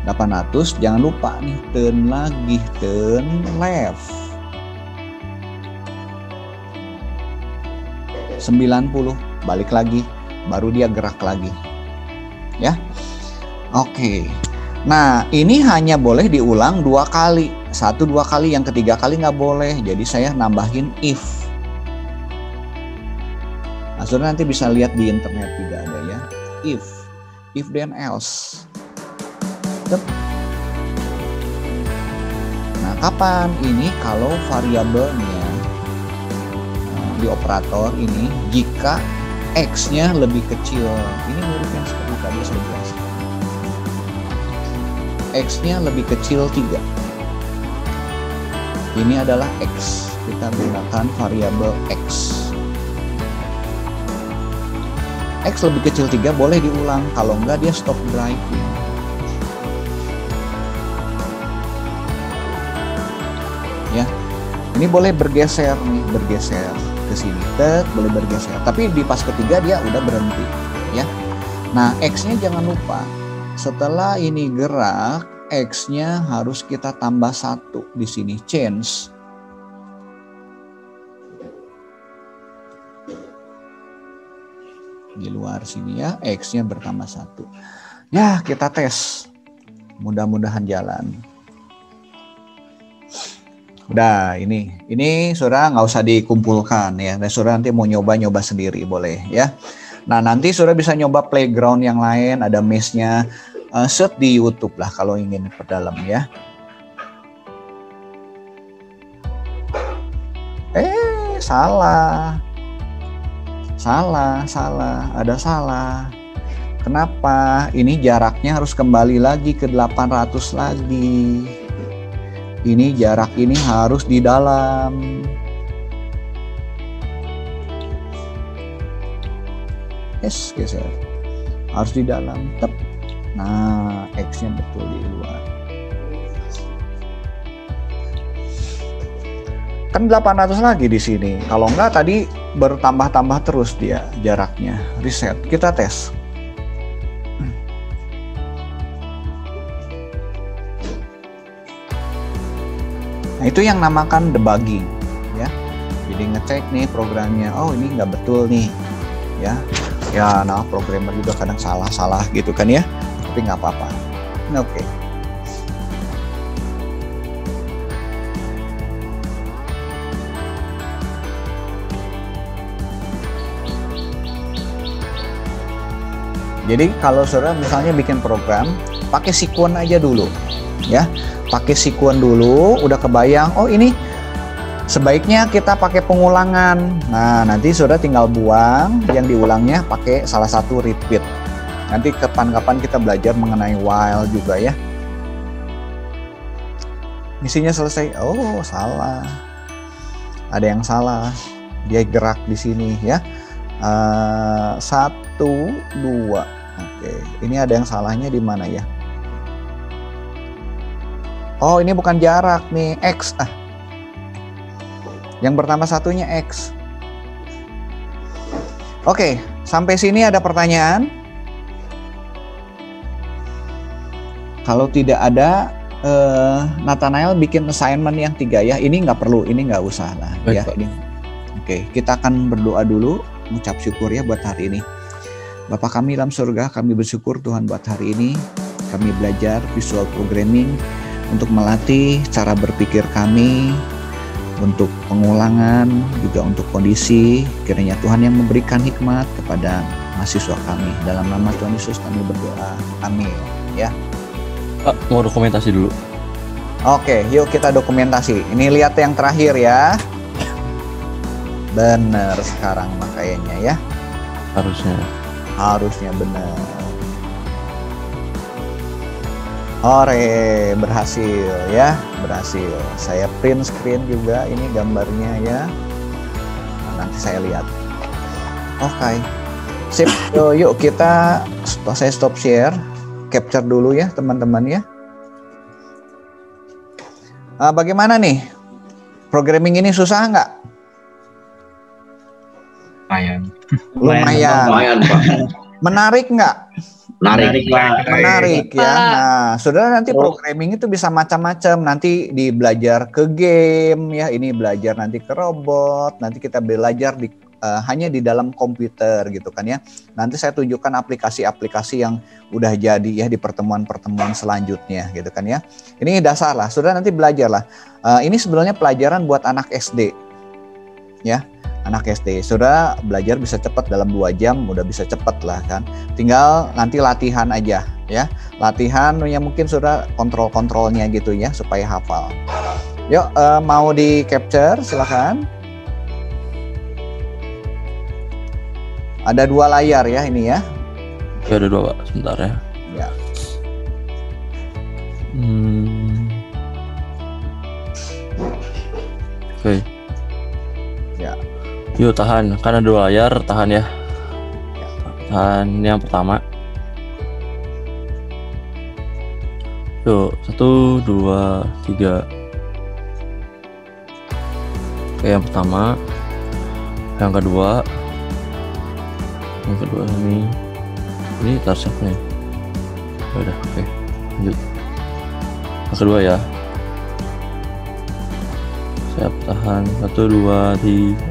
800. Jangan lupa nih turn lagi, turn left 90, balik lagi, baru dia gerak lagi ya. Oke, nah ini hanya boleh diulang 2 kali, 1, 2 kali, yang ketiga kali nggak boleh. Jadi saya nambahin if. Nah, saudara nanti bisa lihat di internet juga ada ya, if then else. Nah, kapan ini? Kalau variabelnya di operator ini jika X-nya lebih kecil. Ini mirip yang seperti tadi saya jelaskan. X-nya lebih kecil 3. Ini adalah X. Kita gunakan variabel X. X lebih kecil 3 boleh diulang. Kalau enggak dia stop driving. Ya. Ini boleh bergeser nih, bergeser ke sini, boleh bergeser. Tapi di pas ketiga dia udah berhenti, ya. Nah, X-nya jangan lupa. Setelah ini gerak, X-nya harus kita tambah 1 di sini, change. Di luar sini ya, X-nya bertambah 1. Ya, kita tes. Mudah-mudahan jalan. Udah, ini saudara nggak usah dikumpulkan ya. Dan saudara nanti mau nyoba sendiri boleh ya. Nah, nanti saudara bisa nyoba playground yang lain, ada maze-nya. search di YouTube lah kalau ingin perdalam ya. Salah. Ada salah. Kenapa? Ini jaraknya harus kembali lagi ke 800 lagi. Ini jarak ini harus di dalam. Yes, geser. Harus di dalam. Tep. Nah, X-nya betul di luar. Kan 800 lagi di sini. Kalau enggak tadi bertambah-tambah terus dia jaraknya. Reset. Kita tes. Nah, itu yang namakan debugging ya. Jadi ngecek nih programnya. Oh, ini nggak betul nih. Ya. Ya, nah programmer juga kadang salah-salah gitu kan ya. Tapi nggak apa-apa. Oke. Jadi kalau saudara misalnya bikin program, pakai sequence aja dulu, ya. Pakai sequence dulu, udah kebayang. Oh ini sebaiknya kita pakai pengulangan. Nah nanti saudara tinggal buang yang diulangnya, pakai salah satu repeat. Nanti kapan-kapan kita belajar mengenai while juga ya. Misinya selesai. Oh salah. Ada yang salah. Dia gerak di sini ya. 1, 2. Oke, ini ada yang salahnya di mana ya? Oh, ini bukan jarak nih, X. Yang pertama satunya X. Oke, sampai sini ada pertanyaan? Kalau tidak ada, Nathanael bikin assignment yang 3 ya. Ini nggak perlu, ini nggak usah lah. Baik, Ya. Ini. Oke, kita akan berdoa dulu. Mengucap syukur ya buat hari ini. Bapa kami dalam surga, kami bersyukur Tuhan buat hari ini. Kami belajar visual programming untuk melatih cara berpikir kami, untuk pengulangan, juga untuk kondisi. Kiranya Tuhan yang memberikan hikmat kepada mahasiswa kami. Dalam nama Tuhan Yesus kami berdoa. Amin. Ya. Pak, mau dokumentasi dulu. Oke, yuk kita dokumentasi. Ini lihat yang terakhir ya. Bener sekarang makanya ya. Harusnya bener. Ore, berhasil ya, berhasil. Saya print screen juga ini gambarnya ya. Nah, nanti saya lihat. Oke. Sip. Yuk kita saya stop share. Capture dulu ya teman-teman ya. Bagaimana nih? Programming ini susah nggak? Lumayan. Pak. Menarik nggak? Menarik ya. Nah, saudara nanti programming itu bisa macam-macam. Nanti belajar ke game ya. Ini belajar nanti ke robot. Nanti kita belajar hanya di dalam komputer gitu kan ya. Nanti saya tunjukkan aplikasi-aplikasi yang udah jadi ya di pertemuan-pertemuan selanjutnya gitu kan ya. Ini dasar lah. Saudara nanti belajar lah. Ini sebenarnya pelajaran buat anak SD ya. Anak SD, saudara belajar bisa cepat dalam 2 jam, udah bisa cepat lah kan. Tinggal nanti latihan aja ya. Latihan ya mungkin saudara kontrol-kontrolnya gitu ya supaya hafal. Yuk mau di capture silakan. Ada 2 layar ya ini ya. Ya ada 2 Pak, sebentar ya. Ya. Oke. Ya. Yuk tahan, kan ada 2 layar, tahan ya. Tahan yang pertama. Yuk, 1, 2, 3. Oke, yang pertama. Yang kedua ini tarsaknya. Ya udah, oke. Lanjut. Yang kedua ya. Siap, tahan. 1, 2, 3.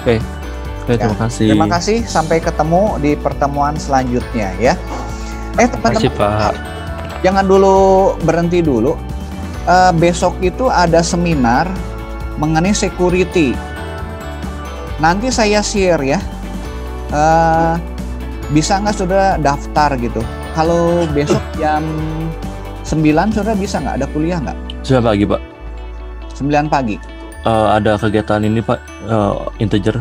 Oke, terima kasih. Terima kasih, sampai ketemu di pertemuan selanjutnya ya. Teman-teman, Pak. Jangan dulu berhenti dulu. Besok itu ada seminar mengenai security. Nanti saya share ya. Bisa nggak saudara daftar gitu? Kalau besok jam 9 saudara bisa nggak? Ada kuliah nggak? Sudah pagi Pak. 9 pagi. Ada kegiatan ini Pak, integer.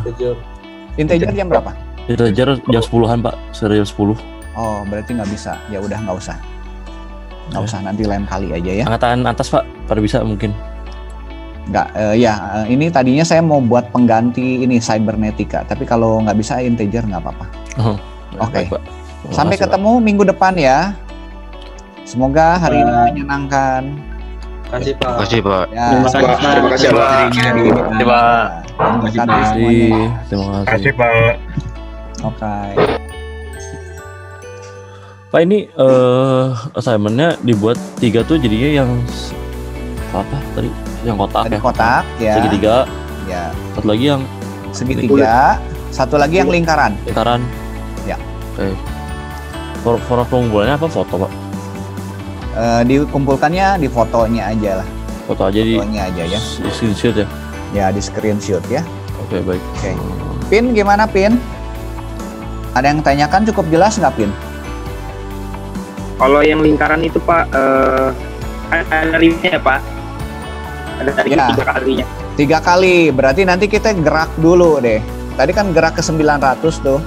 Integer jam berapa? Integer jam 10-an Pak, jam 10. Oh, berarti nggak bisa. Ya udah nggak usah. Nggak usah, nanti lain kali aja ya. Angkatan atas Pak, pada bisa mungkin. Nggak, ini tadinya saya mau buat pengganti ini cybernetika, tapi kalau nggak bisa integer nggak apa-apa. Oh, Oke. baik, Pak. Sampai Makasih, Pak. ketemu minggu depan ya. Semoga hari ini menyenangkan. Makasih Pak. Ya, Terima kasih Pak. Terima kasih Pak. Terima Pak. Terima kasih Terima semuanya. kasih. Kasih Pak. Oke. Pak ini assignment-nya dibuat 3 tuh jadinya yang apa tadi? Yang kotak Tadi ya? kotak ya. Segitiga. Ya, Satu lagi yang segitiga. Satu lagi yang lingkaran. lingkaran. Ya. Oke. Format pengumpulannya apa? Foto Pak? Dikumpulkannya di fotonya aja lah. Foto aja di Fotonya aja ya. screenshot ya? Ya, di screenshot ya. Oke, baik. Oke. Pin gimana Pin? Ada yang tanyakan cukup jelas nggak Pin? Kalau yang lingkaran itu Pak, ada rimnya ya Pak? Ada dari Ya. 3 kalinya. 3 kali, berarti nanti kita gerak dulu deh. Tadi kan gerak ke 900 tuh.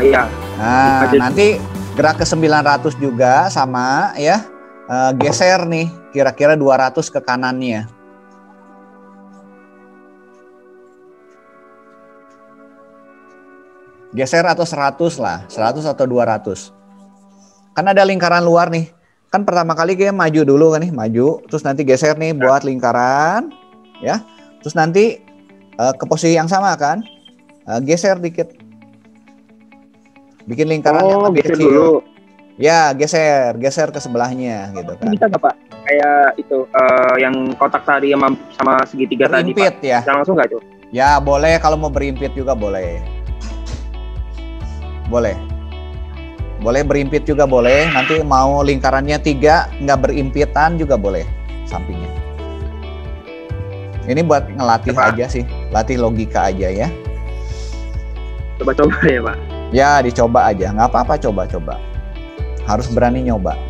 Iya. Nah, Ada- nanti gerak ke 900 juga sama ya. Geser nih, kira-kira 200 ke kanannya. Geser atau 100 lah, 100 atau 200. Kan ada lingkaran luar nih. Kan pertama kali kita maju dulu kan nih, maju. Terus nanti geser nih buat lingkaran. Ya. Terus nanti ke posisi yang sama kan. Geser dikit. Bikin lingkaran yang lebih geser kecil. dulu. Ya, geser ke sebelahnya gitu kan. Bisa nggak Pak? Kayak itu, yang kotak tadi sama segitiga tadi Pak. Berimpit ya. Bisa langsung nggak itu? Ya, boleh kalau mau berimpit juga boleh. Boleh. Boleh berimpit juga boleh. Nanti mau lingkarannya 3 nggak berimpitan juga boleh sampingnya. Ini buat ngelatih Pak. aja sih, latih logika aja ya. Coba-coba ya Pak. Ya dicoba aja, nggak apa-apa coba-coba. Harus berani nyoba.